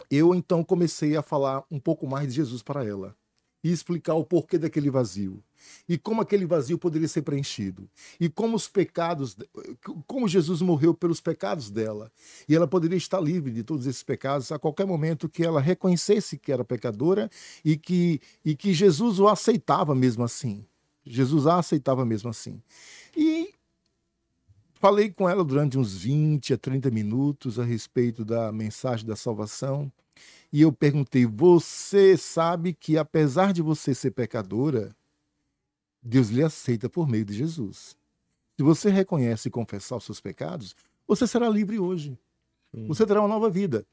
eu então comecei a falar um pouco mais de Jesus para ela e explicar o porquê daquele vazio e como aquele vazio poderia ser preenchido e como como Jesus morreu pelos pecados dela e ela poderia estar livre de todos esses pecados a qualquer momento que ela reconhecesse que era pecadora e que Jesus o aceitava mesmo assim. Jesus a aceitava mesmo assim. E falei com ela durante uns 20 a 30 minutos a respeito da mensagem da salvação. E eu perguntei, você sabe que apesar de você ser pecadora, Deus lhe aceita por meio de Jesus. Se você reconhece e confessar os seus pecados, você será livre hoje. Você terá uma nova vida.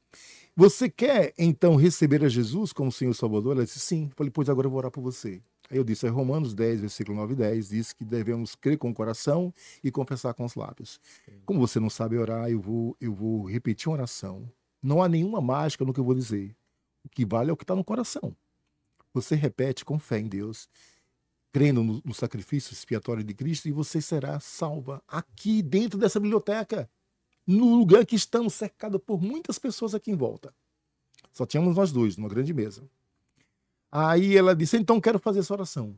Você quer, então, receber a Jesus como Senhor e Salvador? Ela disse, sim. Eu falei, pois agora eu vou orar por você. Aí eu disse, Romanos 10, versículo 9 e 10, diz que devemos crer com o coração e confessar com os lábios. Como você não sabe orar, eu vou repetir uma oração. Não há nenhuma mágica no que eu vou dizer. O que vale é o que está no coração. Você repete com fé em Deus, crendo no sacrifício expiatório de Cristo, e você será salva aqui dentro dessa biblioteca, no lugar que estamos cercados por muitas pessoas aqui em volta. Só tínhamos nós dois, numa grande mesa. Aí ela disse, então quero fazer essa oração.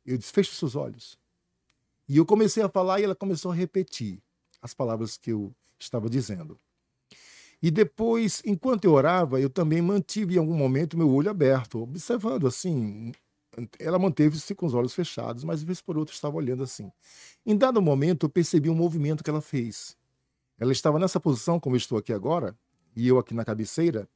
Eu disse, feche os seus olhos. E eu comecei a falar e ela começou a repetir as palavras que eu estava dizendo. E depois, enquanto eu orava, eu também mantive em algum momento meu olho aberto, observando assim, ela manteve-se com os olhos fechados, mas de vez por outra estava olhando assim. Em dado momento, eu percebi um movimento que ela fez. Ela estava nessa posição, como eu estou aqui agora, e eu aqui na cabeceira,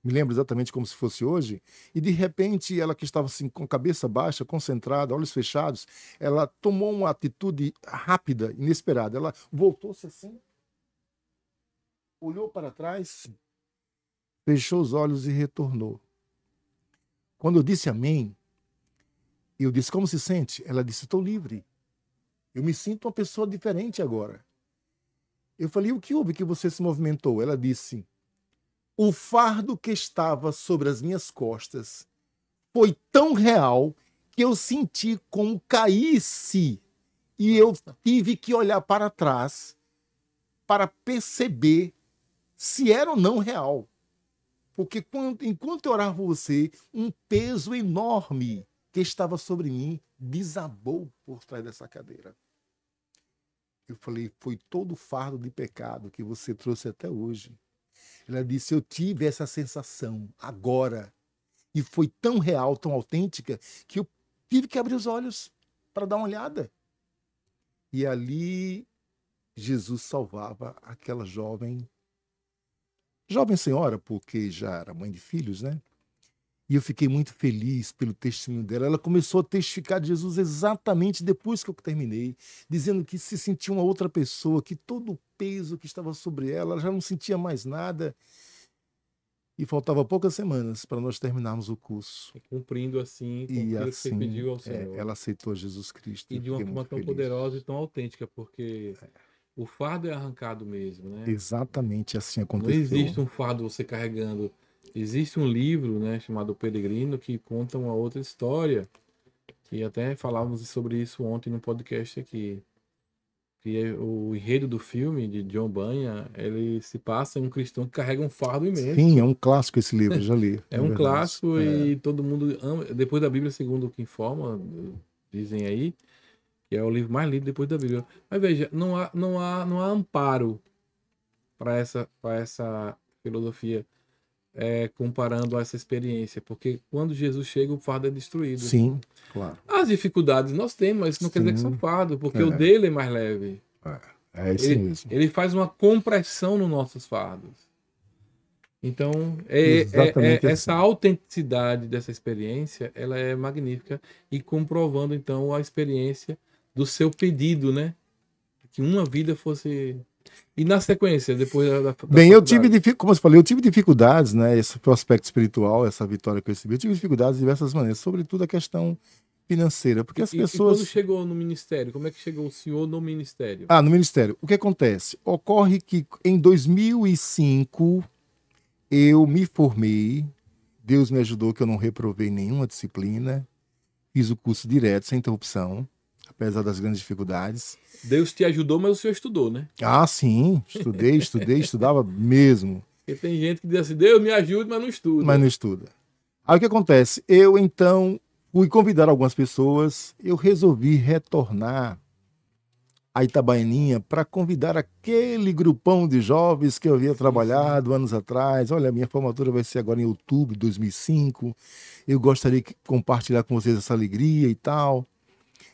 me lembro exatamente como se fosse hoje, e de repente ela que estava assim com a cabeça baixa, concentrada, olhos fechados, ela tomou uma atitude rápida, inesperada. Ela voltou-se assim, olhou para trás, fechou os olhos e retornou. Quando eu disse amém, eu disse, como se sente? Ela disse, estou livre. Eu me sinto uma pessoa diferente agora. Eu falei, o que houve que você se movimentou? Ela disse, o fardo que estava sobre as minhas costas foi tão real que eu senti como caísse. E eu tive que olhar para trás para perceber se era ou não real. Porque enquanto eu orava por você, um peso enorme que estava sobre mim desabou por trás dessa cadeira. Eu falei, foi todo o fardo de pecado que você trouxe até hoje. Ela disse, eu tive essa sensação agora. E foi tão real, tão autêntica, que eu tive que abrir os olhos para dar uma olhada. E ali, Jesus salvava aquela jovem senhora, porque já era mãe de filhos, né? E eu fiquei muito feliz pelo testemunho dela. Ela começou a testificar de Jesus exatamente depois que eu terminei, dizendo que se sentia uma outra pessoa, que todo o peso que estava sobre ela, ela já não sentia mais nada. E faltava poucas semanas para nós terminarmos o curso. E cumprindo assim, com aquilo que você pediu ao Senhor. Ela aceitou Jesus Cristo. E de uma forma tão poderosa e tão autêntica, porque o fardo é arrancado mesmo, né? Exatamente assim aconteceu. Não existe um fardo você carregando. Existe um livro, né, chamado O Peregrino, que conta uma outra história, que até falávamos sobre isso ontem no podcast aqui. Que é o enredo do filme de John Bunyan, ele se passa em um cristão que carrega um fardo imenso. Sim, é um clássico esse livro, já li. É um clássico e todo mundo ama. Depois da Bíblia, segundo o que informa, dizem aí, que é o livro mais lido depois da Bíblia. Mas veja, não há amparo para essa filosofia, comparando a essa experiência, porque quando Jesus chega, o fardo é destruído. Sim, claro. As dificuldades nós temos, mas isso não quer dizer que são fardo, porque o dele é mais leve. É isso mesmo. Ele faz uma compressão nos nossos fardos. Então, essa autenticidade dessa experiência, ela é magnífica e comprovando, então, a experiência do seu pedido, né? Que uma vida fosse... E na sequência, depois da Bem, eu tive, como eu falei, eu tive dificuldades, né? Esse foi o aspecto espiritual, essa vitória que eu recebi. Eu tive dificuldades de diversas maneiras, sobretudo a questão financeira, porque as pessoas... E quando chegou no ministério, como é que chegou o senhor no ministério? No ministério. O que acontece? Ocorre que em 2005 eu me formei, Deus me ajudou que eu não reprovei nenhuma disciplina, fiz o curso direto, sem interrupção, apesar das grandes dificuldades. Deus te ajudou, mas o senhor estudou, né? Sim, estudava mesmo. Porque tem gente que diz assim, Deus me ajude, mas não estuda. Mas não estuda. Aí o que acontece? Eu, então, fui convidar algumas pessoas, eu resolvi retornar a Itabaianinha para convidar aquele grupão de jovens que eu havia trabalhado anos atrás. Olha, a minha formatura vai ser agora em outubro de 2005. Eu gostaria de compartilhar com vocês essa alegria e tal.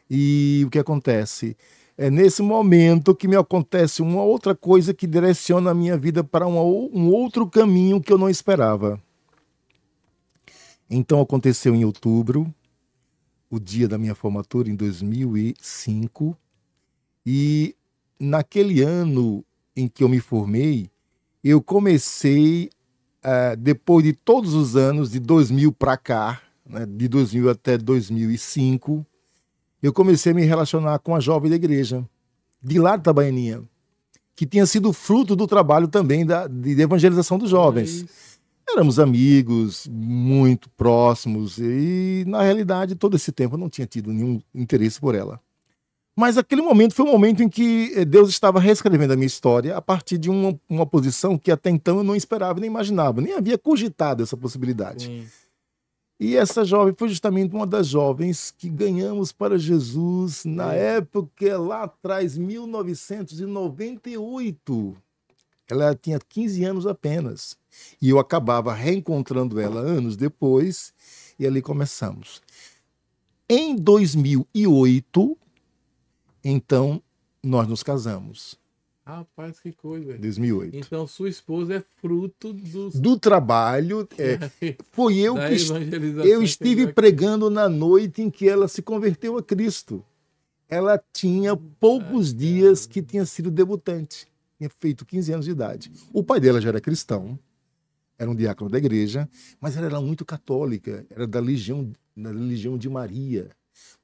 E o que acontece? É nesse momento que me acontece uma outra coisa que direciona a minha vida para um outro caminho que eu não esperava. Então aconteceu em outubro, o dia da minha formatura, em 2005. E naquele ano em que eu me formei, eu comecei, depois de todos os anos, de 2000 para cá, né, de 2000 até 2005, eu comecei a me relacionar com a jovem da igreja, de lá de Itabaianinha, que tinha sido fruto do trabalho também de evangelização dos jovens. Éramos amigos, muito próximos, e na realidade todo esse tempo eu não tinha tido nenhum interesse por ela. Mas aquele momento foi um momento em que Deus estava reescrevendo a minha história a partir de uma posição que até então eu não esperava, nem imaginava, nem havia cogitado essa possibilidade. Sim. E essa jovem foi justamente uma das jovens que ganhamos para Jesus na época, lá atrás, 1998. Ela tinha 15 anos apenas. E eu acabava reencontrando ela anos depois, e ali começamos. Em 2008, então, nós nos casamos. Rapaz, que coisa. 2008. Então, sua esposa é fruto do trabalho. Foi eu que eu estive pregando na noite em que ela se converteu a Cristo. Ela tinha poucos dias que tinha sido debutante. Tinha feito 15 anos de idade. O pai dela já era cristão, era um diácono da igreja, mas ela era muito católica, era da Legião de Maria.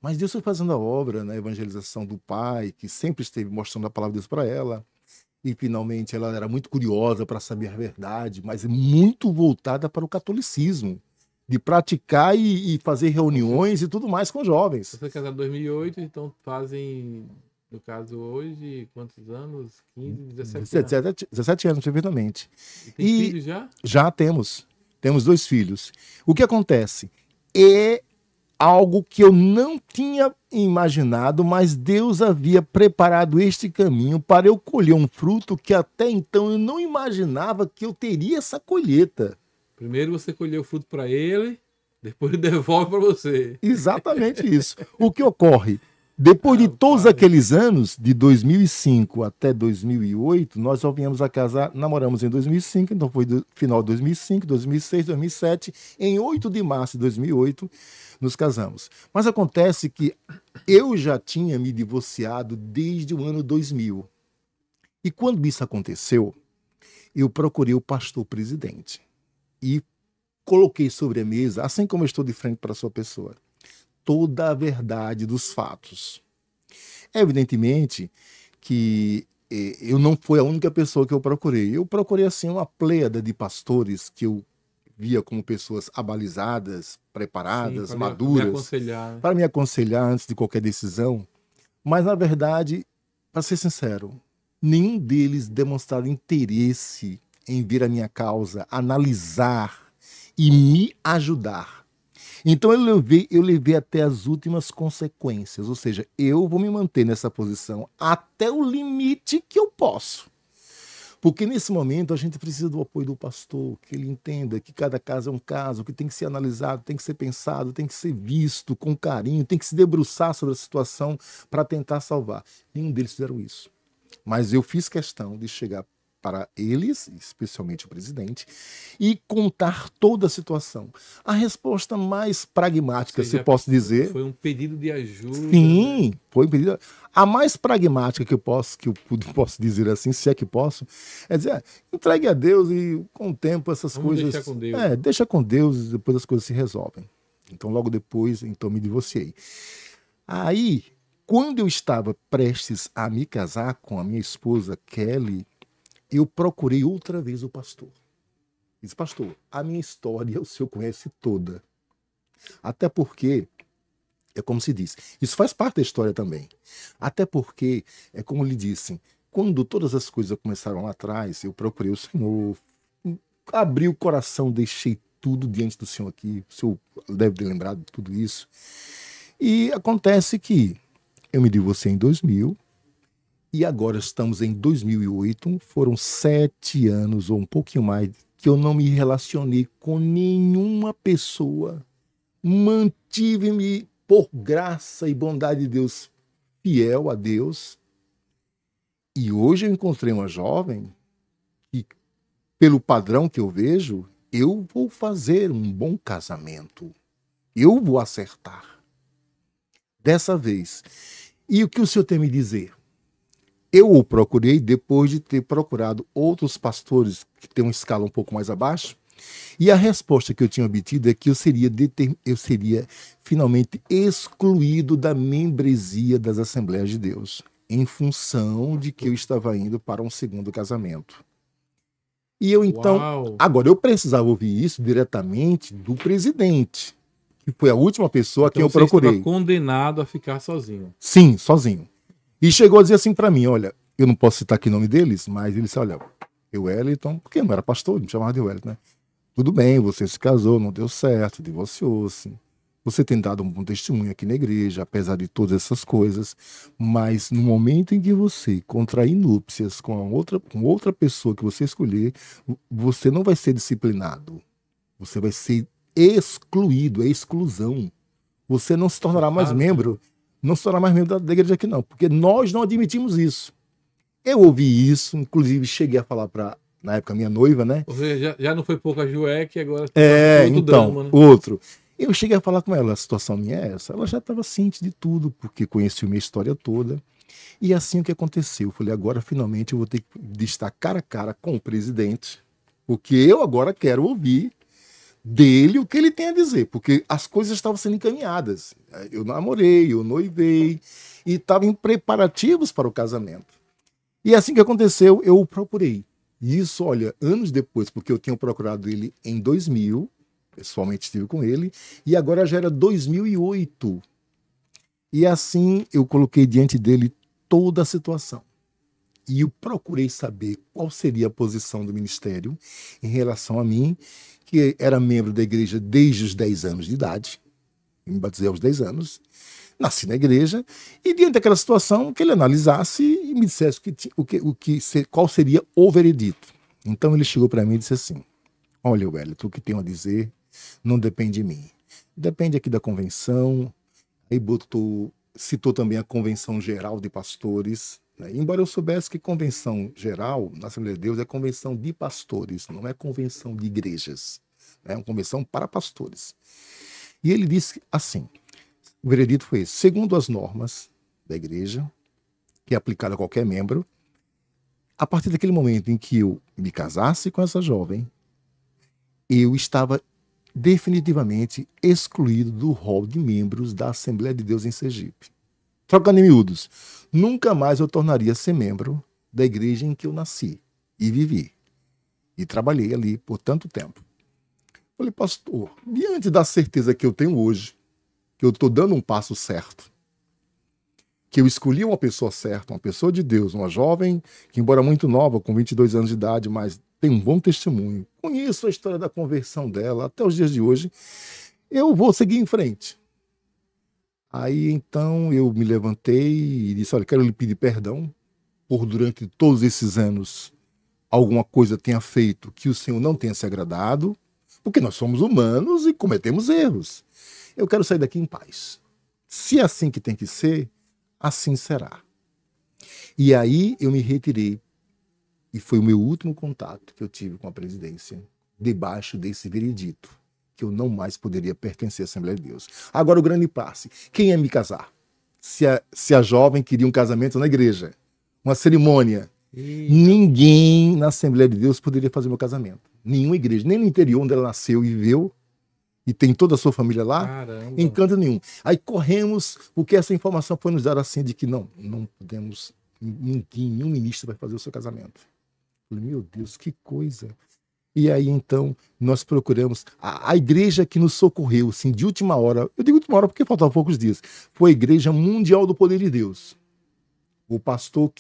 Mas Deus foi fazendo a obra na evangelização do pai, que sempre esteve mostrando a palavra de Deus para ela. E finalmente ela era muito curiosa para saber a verdade, mas muito voltada para o catolicismo, de praticar e fazer reuniões e tudo mais com jovens. Você foi casado em 2008, então fazem, no caso hoje, quantos anos? 15, 17 anos? 17 anos, perfeitamente. E tem filhos já? Já temos. Temos 2 filhos. O que acontece? É algo que eu não tinha imaginado, mas Deus havia preparado este caminho para eu colher um fruto que até então eu não imaginava que eu teria essa colheita. Primeiro você colheu o fruto para ele, depois ele devolve para você. Exatamente isso. O que ocorre? Depois de todos aqueles anos, de 2005 até 2008, nós só viemos a casar, namoramos em 2005, então foi do final de 2005, 2006, 2007. Em 8 de março de 2008, nos casamos. Mas acontece que eu já tinha me divorciado desde o ano 2000. E quando isso aconteceu, eu procurei o pastor presidente e coloquei sobre a mesa, assim como eu estou de frente para a sua pessoa, toda a verdade dos fatos. Evidentemente que eu não fui a única pessoa que eu procurei. Eu procurei assim uma pleiada de pastores que eu via como pessoas abalizadas, preparadas, maduras, para me aconselhar antes de qualquer decisão. Mas, na verdade, para ser sincero, nenhum deles demonstraram interesse em vir à minha causa, analisar e me ajudar. Então eu levei até as últimas consequências, ou seja, eu vou me manter nessa posição até o limite que eu posso. Porque nesse momento a gente precisa do apoio do pastor, que ele entenda que cada caso é um caso, que tem que ser analisado, tem que ser pensado, tem que ser visto com carinho, tem que se debruçar sobre a situação para tentar salvar. Nenhum deles fizeram isso. Mas eu fiz questão de chegar para eles, especialmente o presidente, e contar toda a situação. A resposta mais pragmática, se eu posso dizer... Foi um pedido de ajuda. Sim, foi um pedido... A mais pragmática que eu posso dizer assim, se é que posso, é dizer, entregue a Deus e com o tempo essas coisas... Deixa com Deus. Deixa com Deus e depois as coisas se resolvem. Então, logo depois, me divorciei. Aí, quando eu estava prestes a me casar com a minha esposa, Kelly, eu procurei outra vez o pastor. Disse, pastor, a minha história o senhor conhece toda. Até porque, é como se diz, isso faz parte da história também. Até porque, é como lhe disse, quando todas as coisas começaram lá atrás, eu procurei o Senhor, abri o coração, deixei tudo diante do Senhor aqui. O senhor deve ter lembrado de tudo isso. E acontece que eu me divorciei em 2000, e agora estamos em 2008, foram 7 anos ou um pouquinho mais que eu não me relacionei com nenhuma pessoa, mantive-me por graça e bondade de Deus fiel a Deus. E hoje eu encontrei uma jovem e, pelo padrão que eu vejo, eu vou fazer um bom casamento, eu vou acertar dessa vez. E o que o senhor tem a me dizer? Eu o procurei depois de ter procurado outros pastores que têm uma escala um pouco mais abaixo, e a resposta que eu tinha obtido é que eu seria finalmente excluído da membresia das Assembleias de Deus, em função de que eu estava indo para um segundo casamento. E eu então, agora eu precisava ouvir isso diretamente do presidente, que foi a última pessoa a quem eu procurei. Você estava condenado a ficar sozinho. Sim, sozinho. E chegou a dizer assim para mim, olha, eu não posso citar aqui o nome deles, mas ele disse, olha, eu Wellington, porque não era pastor, não chamava de Wellington, né? Tudo bem, você se casou, não deu certo, divorciou-se. Você tem dado um bom testemunho aqui na igreja, apesar de todas essas coisas, mas no momento em que você contrair núpcias com outra pessoa que você escolher, você não vai ser disciplinado. Você vai ser excluído, é exclusão. você não se tornará mais membro, não se tornará mais membro da igreja aqui não, porque nós não admitimos isso. Eu ouvi isso, inclusive cheguei a falar para, na época, minha noiva, né? Ou seja, já não foi pouco a Juec, agora outro drama, né? Outro. Eu cheguei a falar com ela, a situação minha é essa. Ela já estava ciente de tudo, porque conheceu minha história toda. E assim o que aconteceu? Eu falei, agora finalmente eu vou ter que estar cara a cara com o presidente, porque eu agora quero ouvir dele o que ele tem a dizer, porque as coisas estavam sendo encaminhadas. Eu namorei, eu noivei, e estava em preparativos para o casamento. E assim que aconteceu, eu o procurei. Isso, olha, anos depois, porque eu tinha procurado ele em 2000, pessoalmente estive com ele, e agora já era 2008. E assim eu coloquei diante dele toda a situação. E eu procurei saber qual seria a posição do ministério em relação a mim, que era membro da igreja desde os 10 anos de idade. Eu me batizei aos 10 anos, nasci na igreja, e diante daquela situação, que ele analisasse e me dissesse qual seria o veredito. Então ele chegou para mim e disse assim, olha, Wellington, o que tenho a dizer não depende de mim. Depende aqui da convenção. Aí citou também a Convenção Geral de Pastores, né? Embora eu soubesse que Convenção Geral, na Assembleia de Deus, é convenção de pastores, não é convenção de igrejas. É uma convenção para pastores. E ele disse assim, o veredito foi esse, segundo as normas da igreja, que é aplicada a qualquer membro, a partir daquele momento em que eu me casasse com essa jovem, eu estava definitivamente excluído do rol de membros da Assembleia de Deus em Sergipe. Trocando em miúdos, nunca mais eu tornaria a ser membro da igreja em que eu nasci e vivi. E trabalhei ali por tanto tempo. Falei, pastor, diante da certeza que eu tenho hoje, que eu estou dando um passo certo, que eu escolhi uma pessoa certa, uma pessoa de Deus, uma jovem que, embora muito nova, com 22 anos de idade, mas tem um bom testemunho, conheço a história da conversão dela até os dias de hoje, eu vou seguir em frente. Aí então eu me levantei e disse, olha, quero lhe pedir perdão por durante todos esses anos alguma coisa tenha feito que o Senhor não tenha se agradado, porque nós somos humanos e cometemos erros. Eu quero sair daqui em paz. Se é assim que tem que ser, assim será. E aí eu me retirei. E foi o meu último contato que eu tive com a presidência, debaixo desse veredito, que eu não mais poderia pertencer à Assembleia de Deus. Agora o grande passe. Quem ia me casar? Se a jovem queria um casamento na igreja, uma cerimônia, ninguém na Assembleia de Deus poderia fazer meu casamento. Nenhuma igreja, nem no interior onde ela nasceu e viveu, e tem toda a sua família lá, caramba, em canto nenhum. Aí corremos, porque essa informação foi nos dada assim, de que não podemos, nenhum ministro vai fazer o seu casamento. Eu falei, meu Deus, que coisa. E aí então nós procuramos, a igreja que nos socorreu, assim, de última hora, eu digo última hora porque faltavam poucos dias, foi a Igreja Mundial do Poder de Deus. O pastor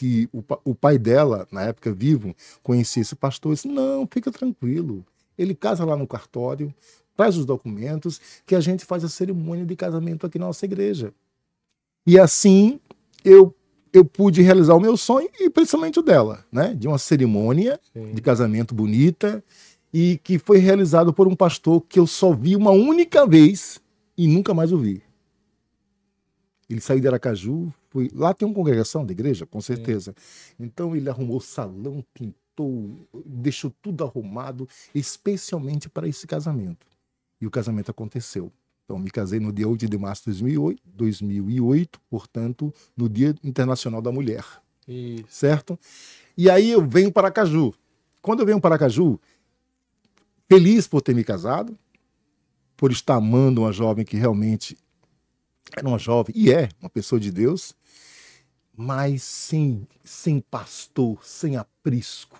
o pai dela, na época vivo, conhecia esse pastor, disse, não, fica tranquilo. Ele casa lá no cartório, traz os documentos, que a gente faz a cerimônia de casamento aqui na nossa igreja. E assim, eu pude realizar o meu sonho, e principalmente o dela, né? De uma cerimônia de casamento bonita, e que foi realizado por um pastor que eu só vi uma única vez e nunca mais o vi. Ele saiu de Aracaju, lá tem uma congregação da igreja, com certeza. Então ele arrumou o salão, pintou, deixou tudo arrumado, especialmente para esse casamento. E o casamento aconteceu. Então me casei no dia 8 de março de 2008, portanto, no Dia Internacional da Mulher. Isso. Certo? E aí eu venho para Aracaju. Quando eu venho para Aracaju, feliz por ter me casado, por estar amando uma jovem que realmente era uma jovem, e é uma pessoa de Deus, mas sem pastor, sem aprisco.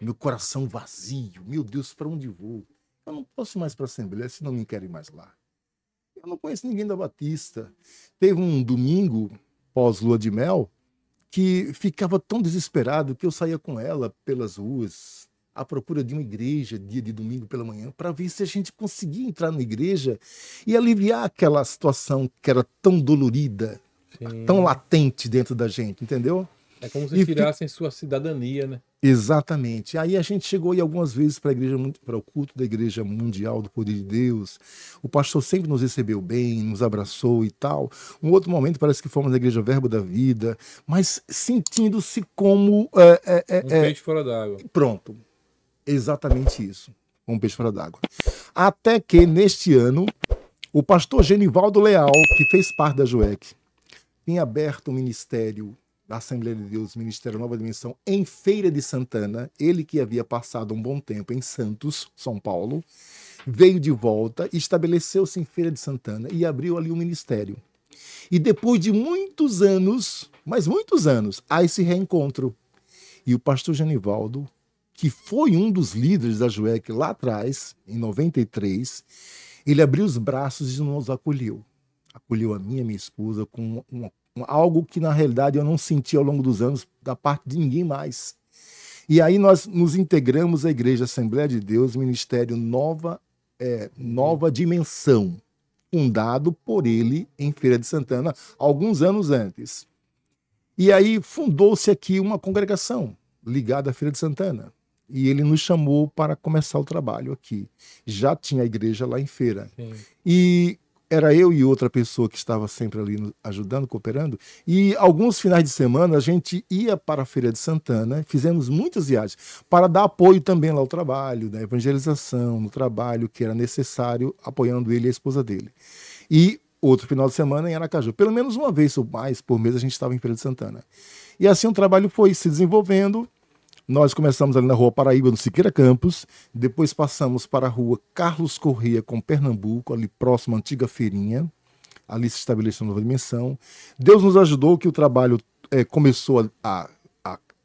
Meu coração vazio. Meu Deus, para onde vou? Eu não posso ir mais para a Assembleia se não me querem mais lá. Eu não conheço ninguém da Batista. Teve um domingo, pós-lua de mel, que ficava tão desesperado que eu saía com ela pelas ruas, à procura de uma igreja, dia de domingo pela manhã, para ver se a gente conseguia entrar na igreja e aliviar aquela situação que era tão dolorida, tão latente dentro da gente, entendeu? É como se tirassem sua cidadania, né? Exatamente. Aí a gente chegou aí algumas vezes para o culto da Igreja Mundial do Poder de Deus. O pastor sempre nos recebeu bem, nos abraçou e tal. Um outro momento parece que fomos na Igreja Verbo da Vida, mas sentindo-se como um peixe fora d'água. Pronto. Exatamente isso. Um peixe fora d'água. Até que neste ano o pastor Genivaldo Leal, que fez parte da JUEC, tinha aberto o ministério da Assembleia de Deus, Ministério Nova Dimensão, em Feira de Santana. Ele que havia passado um bom tempo em Santos, São Paulo, veio de volta, estabeleceu-se em Feira de Santana e abriu ali um ministério. E depois de muitos anos, mas muitos anos, há esse reencontro. E o pastor Genivaldo, que foi um dos líderes da JUEC lá atrás, em 93, ele abriu os braços e nos acolheu. Acolheu a minha esposa com algo que na realidade eu não senti ao longo dos anos da parte de ninguém mais. E aí nós nos integramos à Igreja Assembleia de Deus, Ministério Nova Dimensão, fundado por ele em Feira de Santana, alguns anos antes. E aí fundou-se aqui uma congregação ligada à Feira de Santana. E ele nos chamou para começar o trabalho aqui. Já tinha a igreja lá em Feira. Sim. E era eu e outra pessoa que estava sempre ali ajudando, cooperando. E alguns finais de semana a gente ia para a Feira de Santana, fizemos muitas viagens, para dar apoio também lá ao trabalho, da evangelização, no trabalho que era necessário, apoiando ele e a esposa dele. E outro final de semana em Aracaju. Pelo menos uma vez ou mais por mês a gente estava em Feira de Santana. E assim o trabalho foi se desenvolvendo. Nós começamos ali na Rua Paraíba, no Siqueira Campos, depois passamos para a Rua Carlos Corrêa com Pernambuco, ali próximo à antiga feirinha, ali se estabeleceu uma nova dimensão. Deus nos ajudou que o trabalho começou a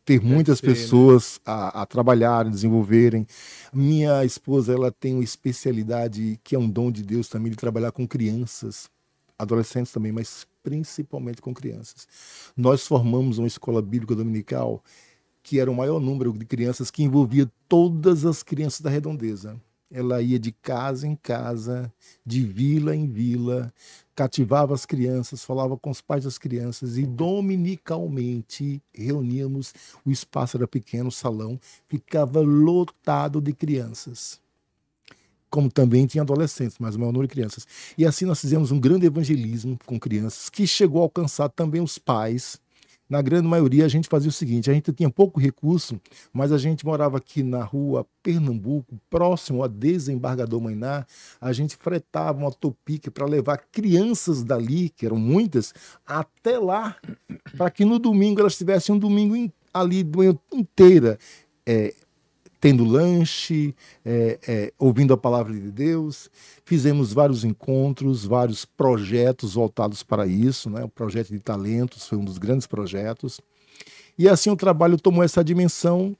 ter muitas pessoas, né, a trabalhar, a desenvolverem. Minha esposa, ela tem uma especialidade que é um dom de Deus também, de trabalhar com crianças, adolescentes também, mas principalmente com crianças. Nós formamos uma escola bíblica dominical que era o maior número de crianças, que envolvia todas as crianças da redondeza. Ela ia de casa em casa, de vila em vila, cativava as crianças, falava com os pais das crianças e dominicalmente reuníamos, o espaço era pequeno, o salão ficava lotado de crianças. Como também tinha adolescentes, mas o maior número de crianças. E assim nós fizemos um grande evangelismo com crianças, que chegou a alcançar também os pais. Na grande maioria, a gente fazia o seguinte: a gente tinha pouco recurso, mas a gente morava aqui na Rua Pernambuco, próximo a Desembargador Mainá. A gente fretava uma topique para levar crianças dali, que eram muitas, até lá, para que no domingo elas tivessem um domingo ali de manhã inteira, tendo lanche, ouvindo a palavra de Deus. Fizemos vários encontros, vários projetos voltados para isso, né? O projeto de talentos foi um dos grandes projetos. E assim o trabalho tomou essa dimensão.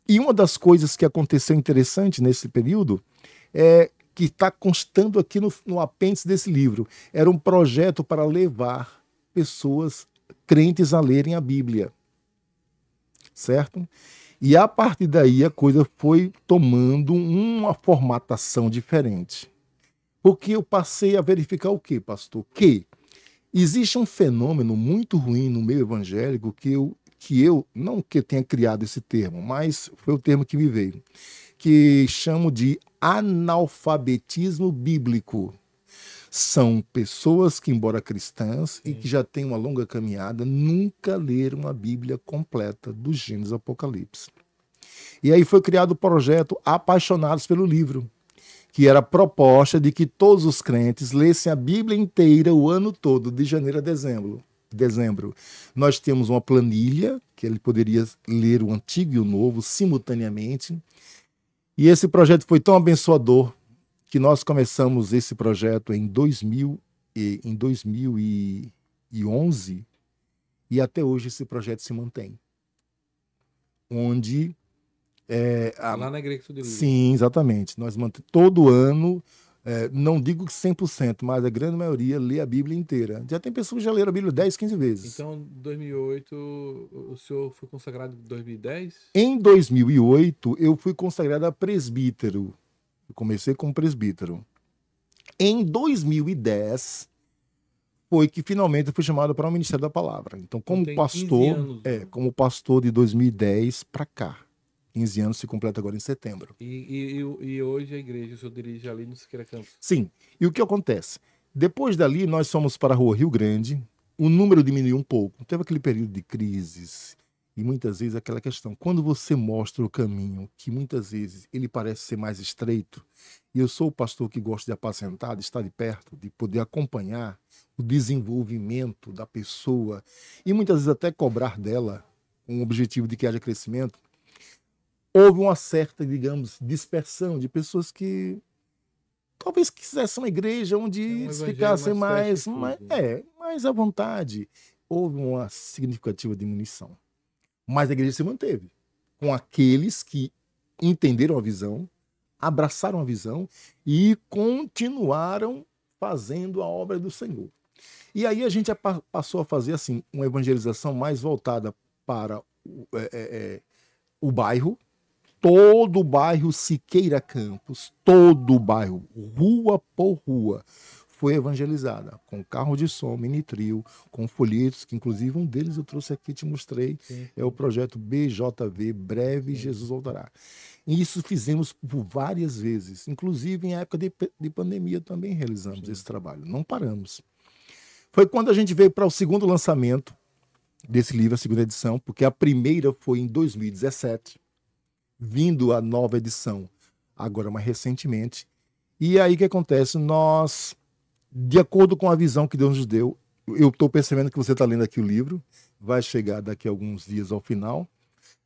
E uma das coisas que aconteceu interessante nesse período que está constando aqui no apêndice desse livro. Era um projeto para levar pessoas crentes a lerem a Bíblia. Certo? E a partir daí a coisa foi tomando uma formatação diferente. Porque eu passei a verificar o quê, pastor? Que existe um fenômeno muito ruim no meio evangélico que eu não que tenha criado esse termo, mas foi o termo que me veio, que chamo de analfabetismo bíblico. São pessoas que, embora cristãs, e que já têm uma longa caminhada, nunca leram a Bíblia completa, do Gênesis ao Apocalipse. E aí foi criado o projeto Apaixonados pelo Livro, que era a proposta de que todos os crentes lessem a Bíblia inteira o ano todo, de janeiro a dezembro. Nós temos uma planilha, que ele poderia ler o Antigo e o Novo simultaneamente. E esse projeto foi tão abençoador que nós começamos esse projeto em 2011 e até hoje esse projeto se mantém. Onde... lá na Igreja do Livro. Sim, exatamente. Nós todo ano, não digo que 100%, mas a grande maioria lê a Bíblia inteira. Já tem pessoas que já leram a Bíblia 10, 15 vezes. Então, em 2008, o senhor foi consagrado em 2010? Em 2008, eu fui consagrado a presbítero. Eu comecei como presbítero. Em 2010, foi que finalmente eu fui chamado para o Ministério da Palavra. Então, como pastor, como pastor de 2010 para cá. 15 anos se completa agora em setembro. E hoje a igreja, o senhor dirige ali no Siqueira Campos? Sim. E o que acontece? Depois dali, nós fomos para a Rua Rio Grande, o número diminuiu um pouco. Teve aquele período de crises e muitas vezes aquela questão. Quando você mostra o caminho, que muitas vezes ele parece ser mais estreito, e eu sou o pastor que gosta de apacentar, de estar de perto, de poder acompanhar o desenvolvimento da pessoa e muitas vezes até cobrar dela com o objetivo de que haja crescimento, houve uma certa, digamos, dispersão de pessoas que talvez quisessem uma igreja onde eles ficassem mais à vontade. Houve uma significativa diminuição. Mas a igreja se manteve com aqueles que entenderam a visão, abraçaram a visão e continuaram fazendo a obra do Senhor. E aí a gente passou a fazer assim uma evangelização mais voltada para o bairro, todo o bairro Siqueira Campos, todo o bairro, rua por rua, foi evangelizada, com carro de som, mini trio, com folhetos, que inclusive um deles eu trouxe aqui e te mostrei, é o projeto BJV, Breve Jesus Voltará. E isso fizemos por várias vezes, inclusive em época de pandemia também realizamos esse trabalho, não paramos. Foi quando a gente veio para o segundo lançamento desse livro, a segunda edição, porque a primeira foi em 2017, vindo a nova edição agora mais recentemente. E aí o que acontece? Nós, de acordo com a visão que Deus nos deu, eu estou percebendo que você está lendo aqui o livro, vai chegar daqui a alguns dias ao final.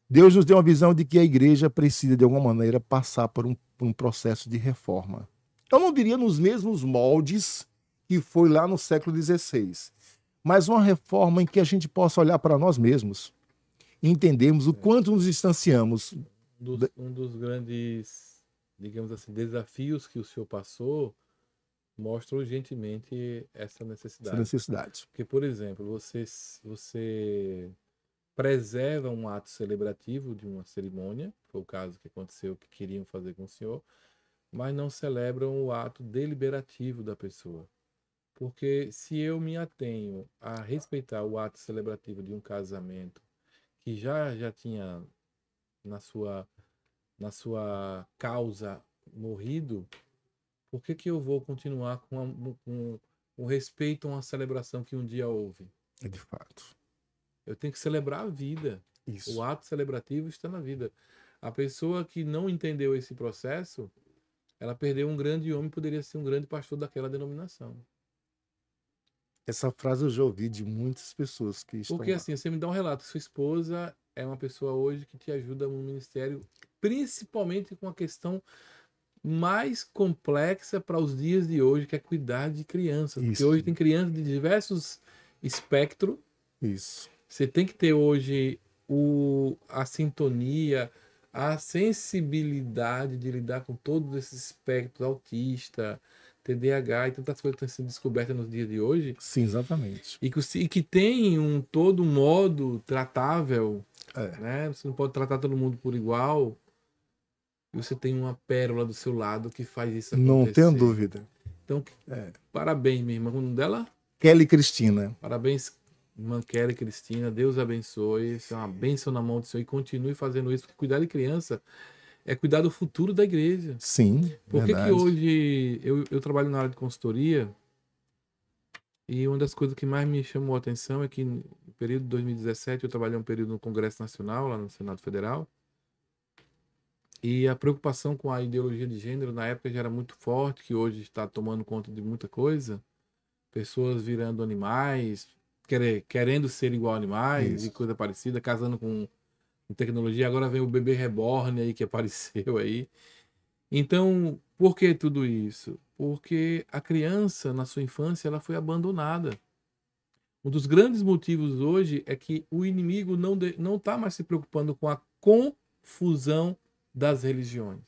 Deus nos deu uma visão de que a igreja precisa, de alguma maneira, passar por um processo de reforma. Eu não diria nos mesmos moldes que foi lá no século XVI, mas uma reforma em que a gente possa olhar para nós mesmos e entendermos o quanto nos distanciamos. Um dos grandes, digamos assim, desafios que o senhor passou mostra urgentemente essa necessidade. Porque, por exemplo, você preserva um ato celebrativo de uma cerimônia, foi o caso que aconteceu, que queriam fazer com o senhor, mas não celebram o ato deliberativo da pessoa. Porque se eu me atenho a respeitar o ato celebrativo de um casamento que já tinha na sua causa morrido, por que eu vou continuar com respeito a uma celebração que um dia houve? É de fato. Eu tenho que celebrar a vida. Isso. O ato celebrativo está na vida. A pessoa que não entendeu esse processo, ela perdeu um grande homem, poderia ser um grande pastor daquela denominação. Essa frase eu já ouvi de muitas pessoas que estão Porque lá. assim, você me dá um relato, sua esposa é uma pessoa hoje que te ajuda no ministério, principalmente com a questão mais complexa para os dias de hoje, que é cuidar de crianças. Porque hoje tem crianças de diversos espectros. Isso. Você tem que ter hoje a sintonia, a sensibilidade de lidar com todos esses espectros, autista, TDAH e tantas coisas que estão sendo descobertas nos dias de hoje. Sim, exatamente. E que tem todo um modo tratável, né? Você não pode tratar todo mundo por igual. E você tem uma pérola do seu lado que faz isso acontecer. Não tenho dúvida. Então, parabéns, minha irmã. O nome dela? Kelly Cristina. Parabéns, irmã Kelly Cristina. Deus abençoe. Isso é uma bênção na mão do Senhor. E continue fazendo isso, porque cuidar de criança é cuidar do futuro da igreja. Sim, Por que hoje eu trabalho na área de consultoria e uma das coisas que mais me chamou a atenção é que no período de 2017 eu trabalhei um período no Congresso Nacional, lá no Senado Federal, e a preocupação com a ideologia de gênero na época já era muito forte, que hoje está tomando conta de muita coisa, pessoas virando animais, querendo ser igual a animais e coisa parecida, casando com tecnologia. Agora vem o bebê reborn aí que apareceu aí. Então, por que tudo isso? Porque a criança, na sua infância, ela foi abandonada. Um dos grandes motivos hoje é que o inimigo não está mais se preocupando com a confusão das religiões.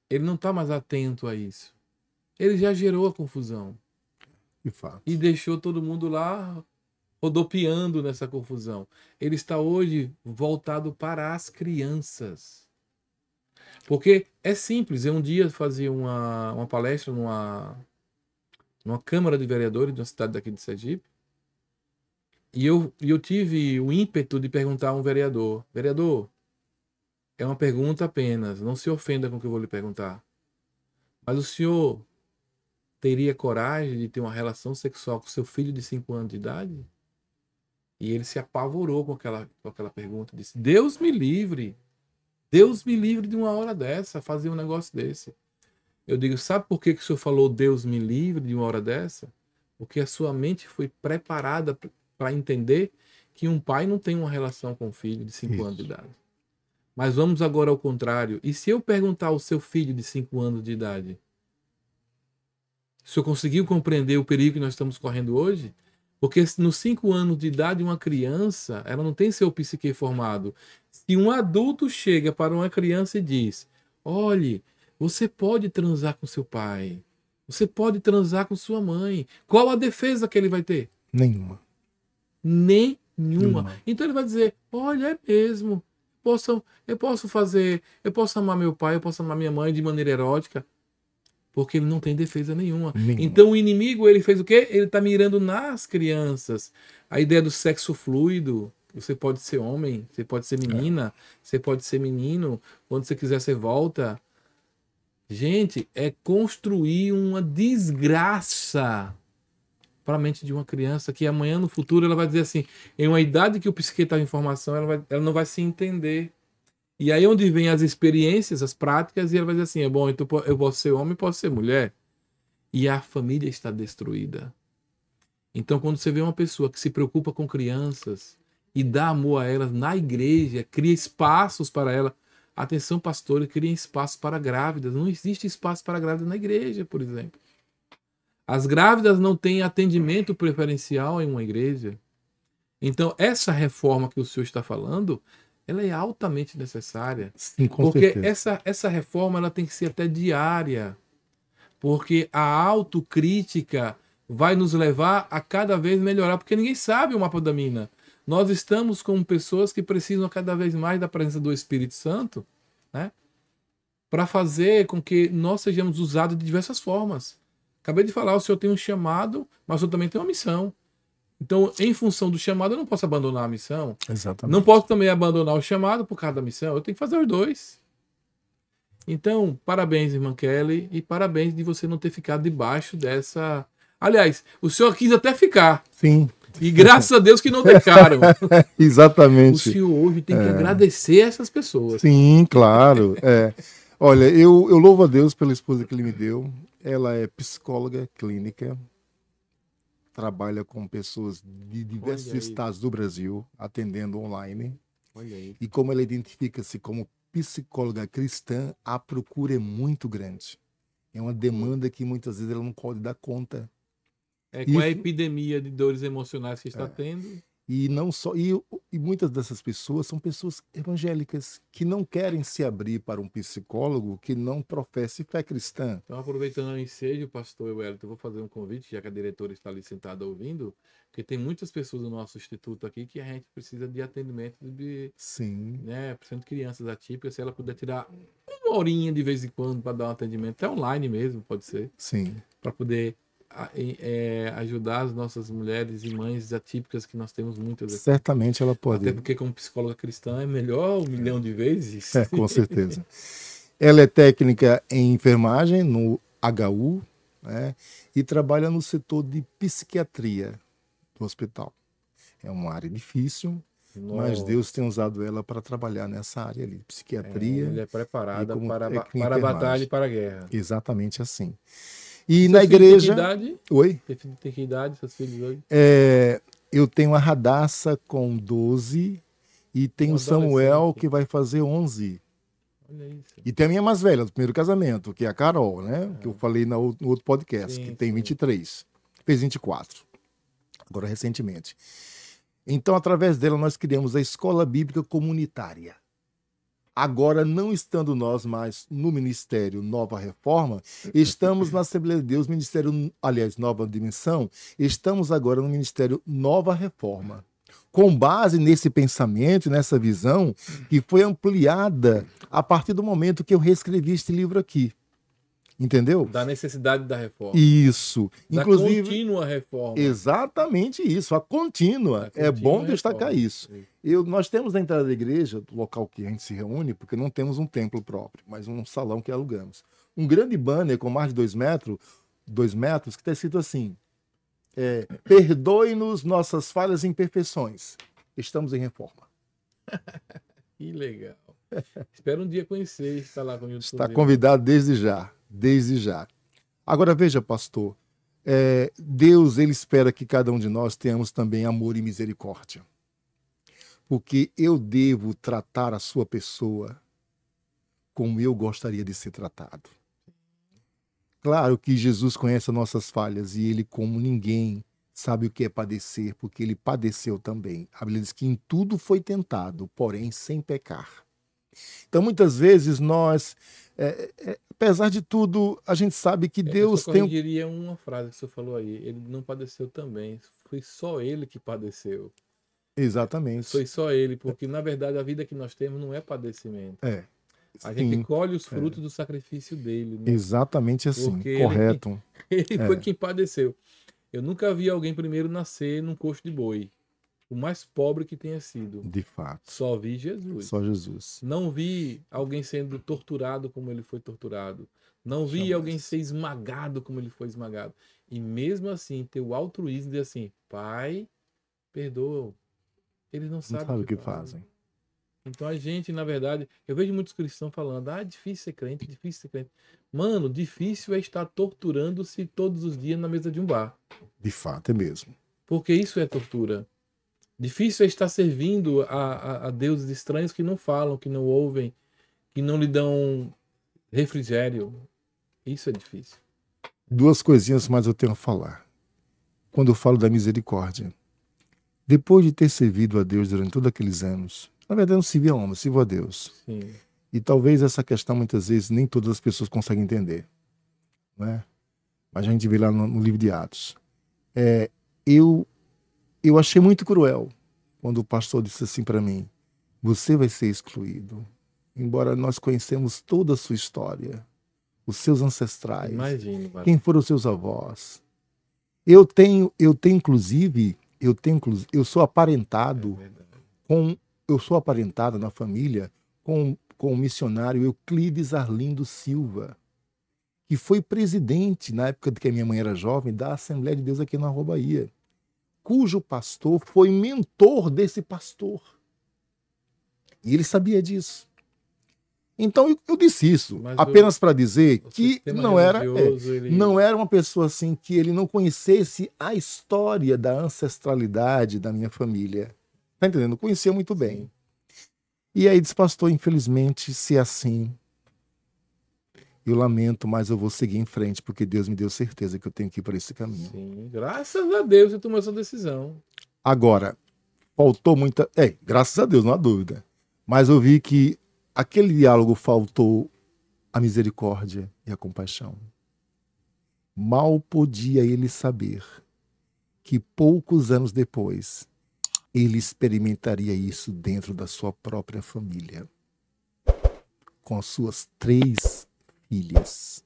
Ele não está mais atento a isso. Ele já gerou a confusão. De fato. E deixou todo mundo lá rodopiando nessa confusão. Ele está hoje voltado para as crianças. Porque é simples. Eu um dia fazia uma palestra numa Câmara de Vereadores de uma cidade daqui de Sergipe. E eu tive o ímpeto de perguntar a um vereador: vereador, é uma pergunta apenas, não se ofenda com o que eu vou lhe perguntar. Mas o senhor teria coragem de ter uma relação sexual com seu filho de 5 anos de idade? E ele se apavorou com aquela pergunta. Disse: Deus me livre de uma hora dessa, fazer um negócio desse. Eu digo: sabe por que o senhor falou Deus me livre de uma hora dessa? Porque a sua mente foi preparada para entender que um pai não tem uma relação com o filho de 5 anos de idade. Mas vamos agora ao contrário. E se eu perguntar ao seu filho de 5 anos de idade: o senhor conseguiu compreender o perigo que nós estamos correndo hoje? Porque nos 5 anos de idade, uma criança, ela não tem seu psique formado. Se um adulto chega para uma criança e diz: olhe, você pode transar com seu pai, você pode transar com sua mãe, qual a defesa que ele vai ter? Nenhuma. Então ele vai dizer: olha, é mesmo, eu posso amar meu pai, eu posso amar minha mãe de maneira erótica. Porque ele não tem defesa nenhuma. Então o inimigo, ele fez o quê? Ele está mirando nas crianças. A ideia do sexo fluido. Você pode ser homem, você pode ser menina, você pode ser menino. Quando você quiser, você volta. Gente, é construir uma desgraça para a mente de uma criança que amanhã, no futuro, ela vai dizer assim, em uma idade que o psique está em formação, ela não vai se entender. E aí onde vem as experiências, as práticas, e ela vai dizer assim: é bom, então eu posso ser homem, posso ser mulher. E a família está destruída. Então quando você vê uma pessoa que se preocupa com crianças e dá amor a elas na igreja, cria espaços para ela. Atenção, pastores, cria espaços para grávidas. Não existe espaço para grávidas na igreja, por exemplo. As grávidas não têm atendimento preferencial em uma igreja. Então essa reforma que o senhor está falando, ela é altamente necessária. Sim, porque essa reforma ela tem que ser até diária. Porque a autocrítica vai nos levar a cada vez melhorar. Porque ninguém sabe o mapa da mina. Nós estamos com pessoas que precisam cada vez mais da presença do Espírito Santo, né? Para fazer com que nós sejamos usados de diversas formas. Acabei de falar, o senhor tem um chamado, mas o senhor também tem uma missão. Então, em função do chamado, eu não posso abandonar a missão. Exatamente. Não posso também abandonar o chamado por causa da missão. Eu tenho que fazer os dois. Então, parabéns, irmã Kelly, e parabéns de você não ter ficado debaixo dessa... Aliás, o senhor quis até ficar. Sim. E graças a Deus que não deixaram. Exatamente. O senhor hoje tem que agradecer a essas pessoas. Sim, claro. Olha, eu louvo a Deus pela esposa que ele me deu. Ela é psicóloga clínica. Trabalha com pessoas de diversos estados do Brasil, atendendo online. Olha aí. E como ela identifica-se como psicóloga cristã, a procura é muito grande. É uma demanda que muitas vezes ela não pode dar conta. Com a epidemia de dores emocionais que está tendo. E não só e muitas dessas pessoas são pessoas evangélicas que não querem se abrir para um psicólogo que não professe fé cristã. Então, aproveitando o ensejo, pastor Wellington, eu vou fazer um convite, já que a diretora está ali sentada ouvindo, porque tem muitas pessoas do nosso instituto aqui que a gente precisa de atendimento de, sim, né, principalmente crianças atípicas, se ela puder tirar uma horinha de vez em quando para dar um atendimento, até online mesmo, pode ser. Sim. Para poder ajudar as nossas mulheres e mães atípicas, que nós temos muitas aqui. Certamente ela pode. Até porque, como psicóloga cristã, é melhor 1 milhão de vezes. Com certeza. Ela é técnica em enfermagem no HU, né, e trabalha no setor de psiquiatria do hospital. É uma área difícil, mas Deus tem usado ela para trabalhar nessa área ali, psiquiatria. Ela é preparada para a batalha e para a guerra. Exatamente assim. E na igreja... Tem que idade? Oi? Tem que idade, seus filhos hoje? Eu tenho a Radassa com 12 e tem o Samuel que vai fazer 11. Olha isso. E tem a minha mais velha, do primeiro casamento, que é a Carol, né? Que eu falei no outro podcast, que tem 23. Fez 24. Agora, recentemente. Então, através dela, nós criamos a Escola Bíblica Comunitária. Agora, não estando nós mais no Ministério Nova Reforma, estamos na Assembleia de Deus, Nova Dimensão, estamos agora no Ministério Nova Reforma. Com base nesse pensamento, nessa visão, que foi ampliada a partir do momento que eu reescrevi este livro aqui. Entendeu? Da necessidade da reforma. Isso. Da Inclusive, contínua reforma. Exatamente isso, a contínua. É bom destacar isso. Nós temos na entrada da igreja, do local que a gente se reúne, porque não temos um templo próprio, mas um salão que alugamos. Um grande banner com mais de 2 metros, que está escrito assim: perdoe-nos nossas falhas e imperfeições. Estamos em reforma. Que legal. Espero um dia conhecer e estar lá com o YouTube. Está convidado desde já. Desde já. Agora veja, pastor, Deus, ele espera que cada um de nós tenhamos também amor e misericórdia. Porque eu devo tratar a sua pessoa como eu gostaria de ser tratado. Claro que Jesus conhece as nossas falhas e ele, como ninguém, sabe o que é padecer, porque ele padeceu também. A Bíblia diz que em tudo foi tentado, porém sem pecar. Então, muitas vezes, nós, apesar de tudo, a gente sabe que Deus tem... Eu diria uma frase que você falou aí: ele não padeceu também, foi só ele que padeceu. Exatamente. Foi só ele, porque, na verdade, a vida que nós temos não é padecimento. A gente colhe os frutos do sacrifício dele. Né? Exatamente assim, porque correto. Ele foi quem padeceu. Eu nunca vi alguém primeiro nascer num coxo de boi. O mais pobre que tenha sido. De fato. Só vi Jesus. Só Jesus. Não vi alguém sendo torturado como ele foi torturado. Não vi alguém ser esmagado como ele foi esmagado. E mesmo assim, ter o altruísmo de assim: Pai, perdoa. Eles não sabem o que fazem. Então a gente, na verdade, eu vejo muitos cristãos falando: é difícil ser crente, difícil ser crente. Mano, difícil é estar torturando-se todos os dias na mesa de um bar. De fato, é mesmo. Porque isso é tortura. Difícil é estar servindo a deuses estranhos que não falam, que não ouvem, que não lhe dão refrigério. Isso é difícil. 2 coisinhas mais eu tenho a falar. Quando eu falo da misericórdia, depois de ter servido a Deus durante todos aqueles anos, na verdade eu não servi a homem, eu sirvo a Deus. Sim. E talvez essa questão muitas vezes nem todas as pessoas conseguem entender. Não é? Mas a gente vê lá no livro de Atos. Eu achei muito cruel quando o pastor disse assim para mim: você vai ser excluído. Embora nós conhecemos toda a sua história, os seus ancestrais, Imagino, quem foram os seus avós. Eu sou aparentado na família com o missionário Euclides Arlindo Silva, que foi presidente, na época de que a minha mãe era jovem, da Assembleia de Deus aqui na Rua Bahia, cujo pastor foi mentor desse pastor. E ele sabia disso. Então eu disse isso apenas para dizer que não era uma pessoa assim que ele não conhecesse a história da ancestralidade da minha família. Tá entendendo? Conhecia muito bem. E aí disse: pastor, infelizmente, se é assim, eu lamento, mas eu vou seguir em frente, porque Deus me deu certeza que eu tenho que ir por esse caminho. Sim, graças a Deus você tomou essa decisão. Agora, faltou muita... graças a Deus, não há dúvida. Mas eu vi que aquele diálogo faltou a misericórdia e a compaixão. Mal podia ele saber que poucos anos depois ele experimentaria isso dentro da sua própria família, com as suas 3 filhas.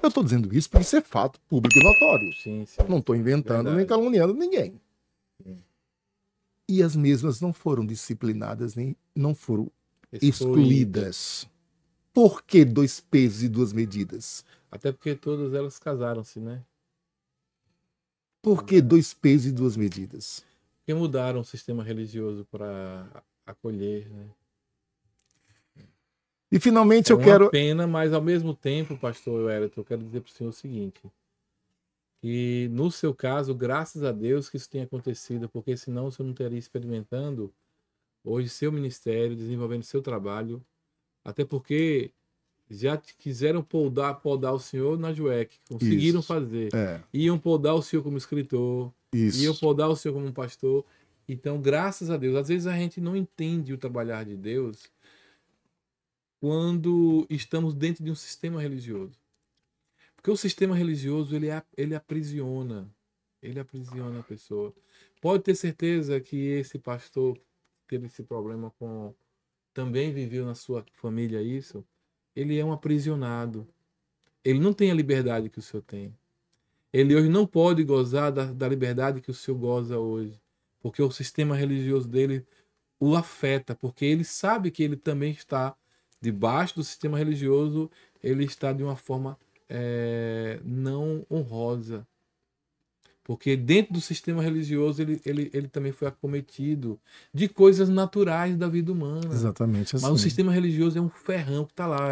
Eu estou dizendo isso porque isso é fato público e notório. Sim. Não estou inventando nem caluniando ninguém. Sim. E as mesmas não foram disciplinadas, nem não foram excluídas. Por que 2 pesos e 2 medidas? Até porque todas elas casaram-se, né? Por que 2 pesos e 2 medidas? Porque mudaram o sistema religioso para acolher, né? E finalmente eu quero... É uma pena, mas ao mesmo tempo, pastor Wellington, eu quero dizer para o senhor o seguinte: que no seu caso, graças a Deus que isso tenha acontecido, porque senão o senhor não estaria experimentando hoje seu ministério, desenvolvendo seu trabalho, até porque já quiseram podar o senhor na JUEC, conseguiram fazer. Iam podar o senhor como escritor, iam podar o senhor como pastor. Então, graças a Deus, às vezes a gente não entende o trabalhar de Deus quando estamos dentro de um sistema religioso. Porque o sistema religioso, ele aprisiona a pessoa. Pode ter certeza que esse pastor teve esse problema também viveu na sua família isso. Ele é um aprisionado. ele não tem a liberdade que o senhor tem. Ele hoje não pode gozar da liberdade que o senhor goza hoje, porque o sistema religioso dele o afeta, porque ele sabe que ele também está debaixo do sistema religioso, ele está de uma forma não honrosa. Porque dentro do sistema religioso ele também foi acometido de coisas naturais da vida humana. Exatamente assim. Mas o sistema religioso é um ferrão que está lá,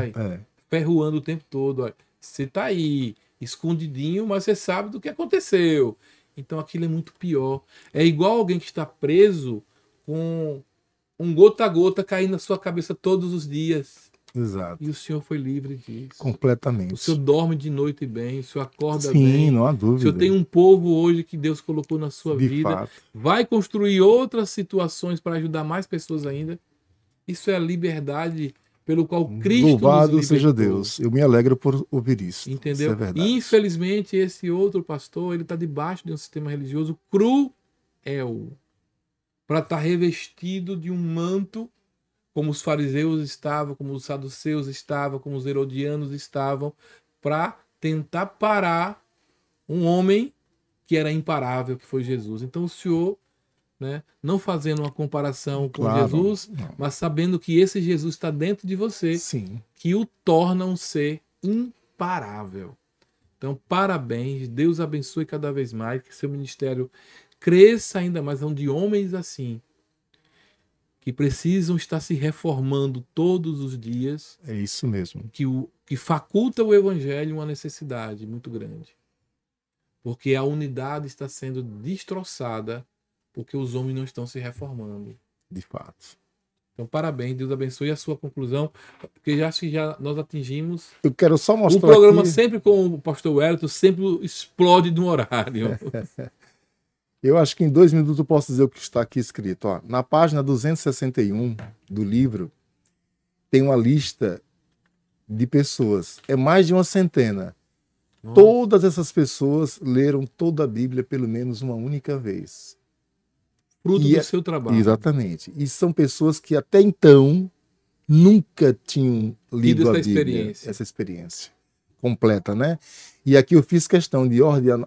ferroando o tempo todo. Olha, você está aí, escondidinho, mas você sabe do que aconteceu. Então aquilo é muito pior. É igual alguém que está preso com um gota a gota caindo na sua cabeça todos os dias. Exato. E o senhor foi livre disso. Completamente. O senhor dorme de noite bem, o senhor acorda bem. Sim, não há dúvida. O senhor tem um povo hoje que Deus colocou na sua vida. Fato. Vai construir outras situações para ajudar mais pessoas ainda. Isso é a liberdade pelo qual Cristo Louvado nos libertou. seja Deus. Eu me alegro por ouvir isso. Entendeu? Isso é verdade. E infelizmente esse outro pastor, ele está debaixo de um sistema religioso cruel para estar revestido de um manto como os fariseus estavam, como os saduceus estavam, como os herodianos estavam, para tentar parar um homem que era imparável, que foi Jesus. Então o senhor, né, não fazendo uma comparação com Jesus, mas sabendo que esse Jesus está dentro de você, Sim. que o torna um ser imparável. Então, parabéns, Deus abençoe cada vez mais, que seu ministério cresça ainda mais, de homens assim, que precisam estar se reformando todos os dias. É isso mesmo. Que faculta o evangelho uma necessidade muito grande. Porque a unidade está sendo destroçada porque os homens não estão se reformando. De fato. Então, parabéns, Deus abençoe a sua conclusão, porque acho que já nós atingimos. Eu quero só mostrar o programa aqui... sempre com o pastor Wellington, sempre explode de um horário. Eu acho que em 2 minutos eu posso dizer o que está aqui escrito. Ó, na página 261 do livro, tem uma lista de pessoas. É mais de uma centena. Nossa. Todas essas pessoas leram toda a Bíblia pelo menos uma única vez. Fruto do seu trabalho. Exatamente. E são pessoas que até então nunca tinham lido a Bíblia. Essa experiência completa, né? E aqui eu fiz questão de ordem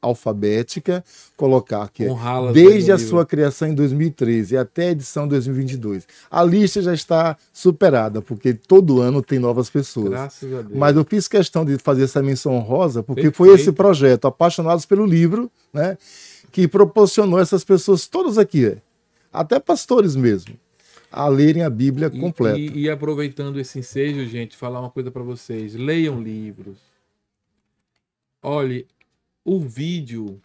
alfabética, colocar que desde a sua criação em 2013 até a edição 2022. A lista já está superada, porque todo ano tem novas pessoas. Graças a Deus. Mas eu fiz questão de fazer essa menção honrosa, porque foi esse projeto, Apaixonados pelo Livro, né, que proporcionou essas pessoas todas aqui, até pastores mesmo, a lerem a Bíblia completa. E aproveitando esse ensejo, gente, falar uma coisa para vocês. Leiam livros. Olhe, o vídeo,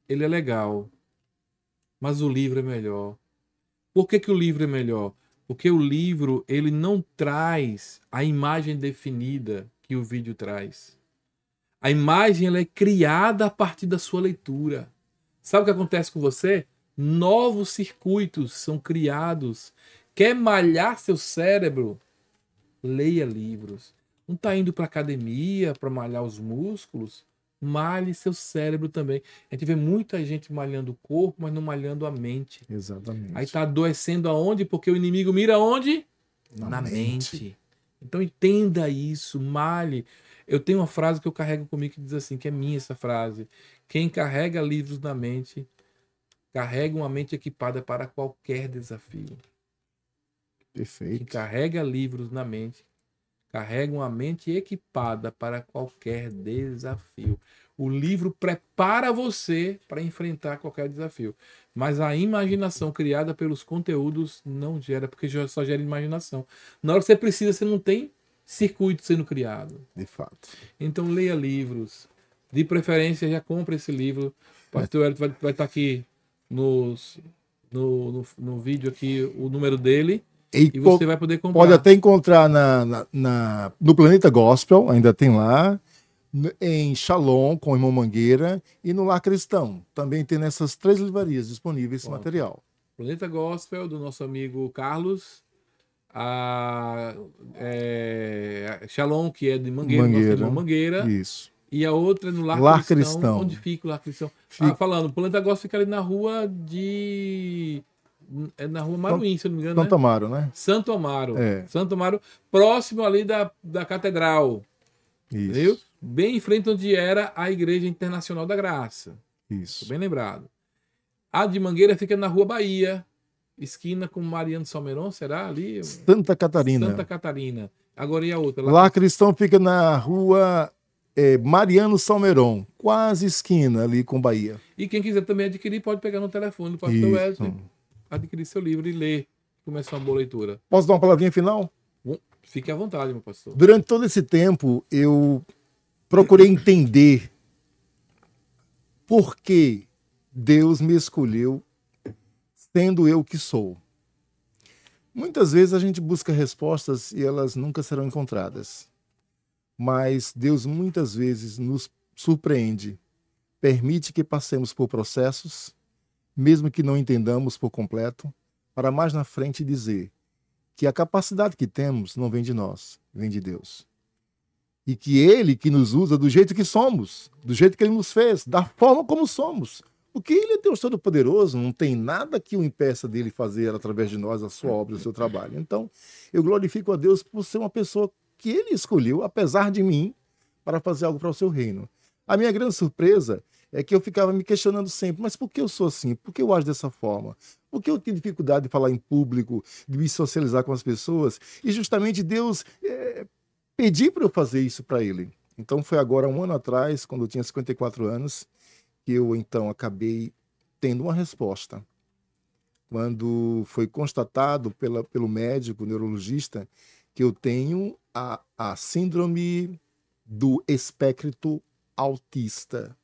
ele é legal, mas o livro é melhor. Por que o livro é melhor? Porque o livro, ele não traz a imagem definida que o vídeo traz. A imagem, ela é criada a partir da sua leitura. Sabe o que acontece com você? Novos circuitos são criados. Quer malhar seu cérebro? Leia livros. Não está indo para academia para malhar os músculos? Malhe seu cérebro também. A gente vê muita gente malhando o corpo, mas não malhando a mente. Exatamente. Aí está adoecendo aonde? Porque o inimigo mira aonde? Na mente. Então entenda isso, malhe. Eu tenho uma frase que eu carrego comigo que diz assim, que é minha essa frase. Quem carrega livros na mente, carrega uma mente equipada para qualquer desafio. Perfeito. Quem carrega livros na mente, carrega uma mente equipada para qualquer desafio. O livro prepara você para enfrentar qualquer desafio. Mas a imaginação criada pelos conteúdos não gera, porque só gera imaginação. Na hora que você precisa, você não tem circuito sendo criado. De fato. Então leia livros. De preferência, já compre esse livro. O pastor Hélio vai estar aqui no vídeo aqui o número dele. E você vai poder comprar. Pode até encontrar no Planeta Gospel, ainda tem lá, em Shalom, com o irmão Mangueira, e no Lar Cristão. Também tem nessas 3 livrarias disponíveis esse material. Planeta Gospel, do nosso amigo Carlos. Shalom, que é de Mangueira, nosso irmão Mangueira. Isso. E a outra no Lar Cristão. Onde fica o Lar Cristão? Falando, o Planeta Gospel fica ali na rua de... É na rua Maruim, se eu não me engano. Santo Amaro, né? Santo Amaro. Santo Amaro, próximo ali da catedral. Isso. Viu? Bem em frente onde era a Igreja Internacional da Graça. Isso. Bem lembrado. A de Mangueira fica na Rua Bahia, esquina com Mariano Salmeron, será ali? Santa Catarina. Santa Catarina. Agora e a outra? Lá Cristão fica na Rua Mariano Salmeron, quase esquina ali com Bahia. E quem quiser também adquirir, pode pegar no telefone do pastor Wesley, adquirir seu livro e ler. Começar uma boa leitura. Posso dar uma palavrinha final? Fique à vontade, meu pastor. Durante todo esse tempo, eu procurei entender por que Deus me escolheu sendo eu que sou. Muitas vezes a gente busca respostas e elas nunca serão encontradas. Mas Deus muitas vezes nos surpreende, permite que passemos por processos, mesmo que não entendamos por completo, para mais na frente dizer que a capacidade que temos não vem de nós, vem de Deus. E que Ele que nos usa do jeito que somos, do jeito que Ele nos fez, da forma como somos. Porque Ele é Deus Todo-Poderoso, não tem nada que o impeça dele fazer através de nós a sua obra, o seu trabalho. Então, eu glorifico a Deus por ser uma pessoa que Ele escolheu, apesar de mim, para fazer algo para o seu reino. A minha grande surpresa é que eu ficava me questionando sempre, mas por que eu sou assim? Por que eu ajo dessa forma? Por que eu tenho dificuldade de falar em público, de me socializar com as pessoas? E justamente Deus pediu para eu fazer isso para Ele. Então foi agora, 1 ano atrás, quando eu tinha 54 anos, que eu então acabei tendo uma resposta. Quando foi constatado pelo médico, neurologista, que eu tenho a síndrome do espectro autista,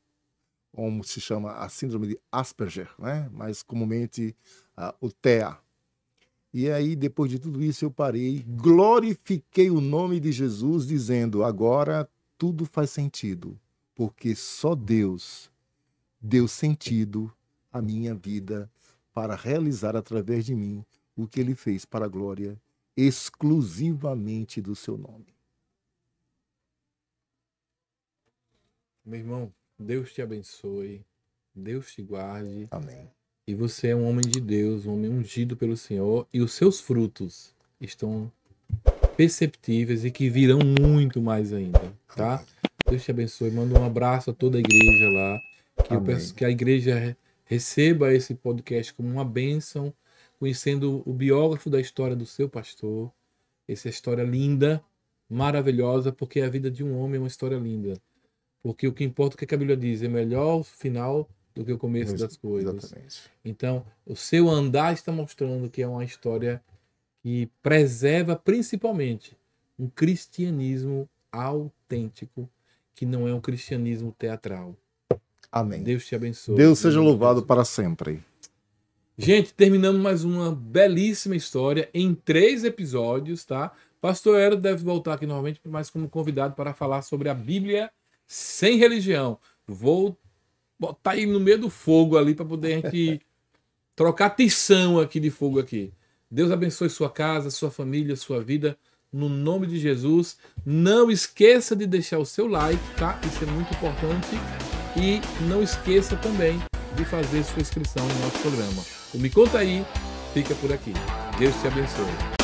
como se chama a síndrome de Asperger, né? Mais comumente o TEA. E aí, depois de tudo isso, eu parei, glorifiquei o nome de Jesus, dizendo, agora tudo faz sentido, porque só Deus deu sentido à minha vida para realizar através de mim o que Ele fez para a glória exclusivamente do seu nome. Meu irmão, Deus te abençoe, Deus te guarde. Amém. E você é um homem de Deus, um homem ungido pelo Senhor, e os seus frutos estão perceptíveis e que virão muito mais ainda, tá? Amém. Deus te abençoe, manda um abraço a toda a igreja lá, que eu peço que a igreja receba esse podcast como uma bênção, conhecendo o biógrafo da história do seu pastor, essa história linda, maravilhosa, porque a vida de um homem é uma história linda. Porque o que importa é o que a Bíblia diz, é melhor o final do que o começo das coisas. Exatamente. Então, o seu andar está mostrando que é uma história que preserva principalmente um cristianismo autêntico, que não é um cristianismo teatral. Amém. Deus te abençoe. Deus seja louvado para sempre. Gente, terminamos mais uma belíssima história em 3 episódios, tá? Pastor Hélio deve voltar aqui novamente, mas como convidado para falar sobre a Bíblia sem religião. Vou botar ele no meio do fogo ali para poder a gente trocar tição aqui de fogo aqui. Deus abençoe sua casa, sua família, sua vida, no nome de Jesus. Não esqueça de deixar o seu like, tá? Isso é muito importante. E não esqueça também de fazer sua inscrição no nosso programa. O Me Conta Aí fica por aqui. Deus te abençoe.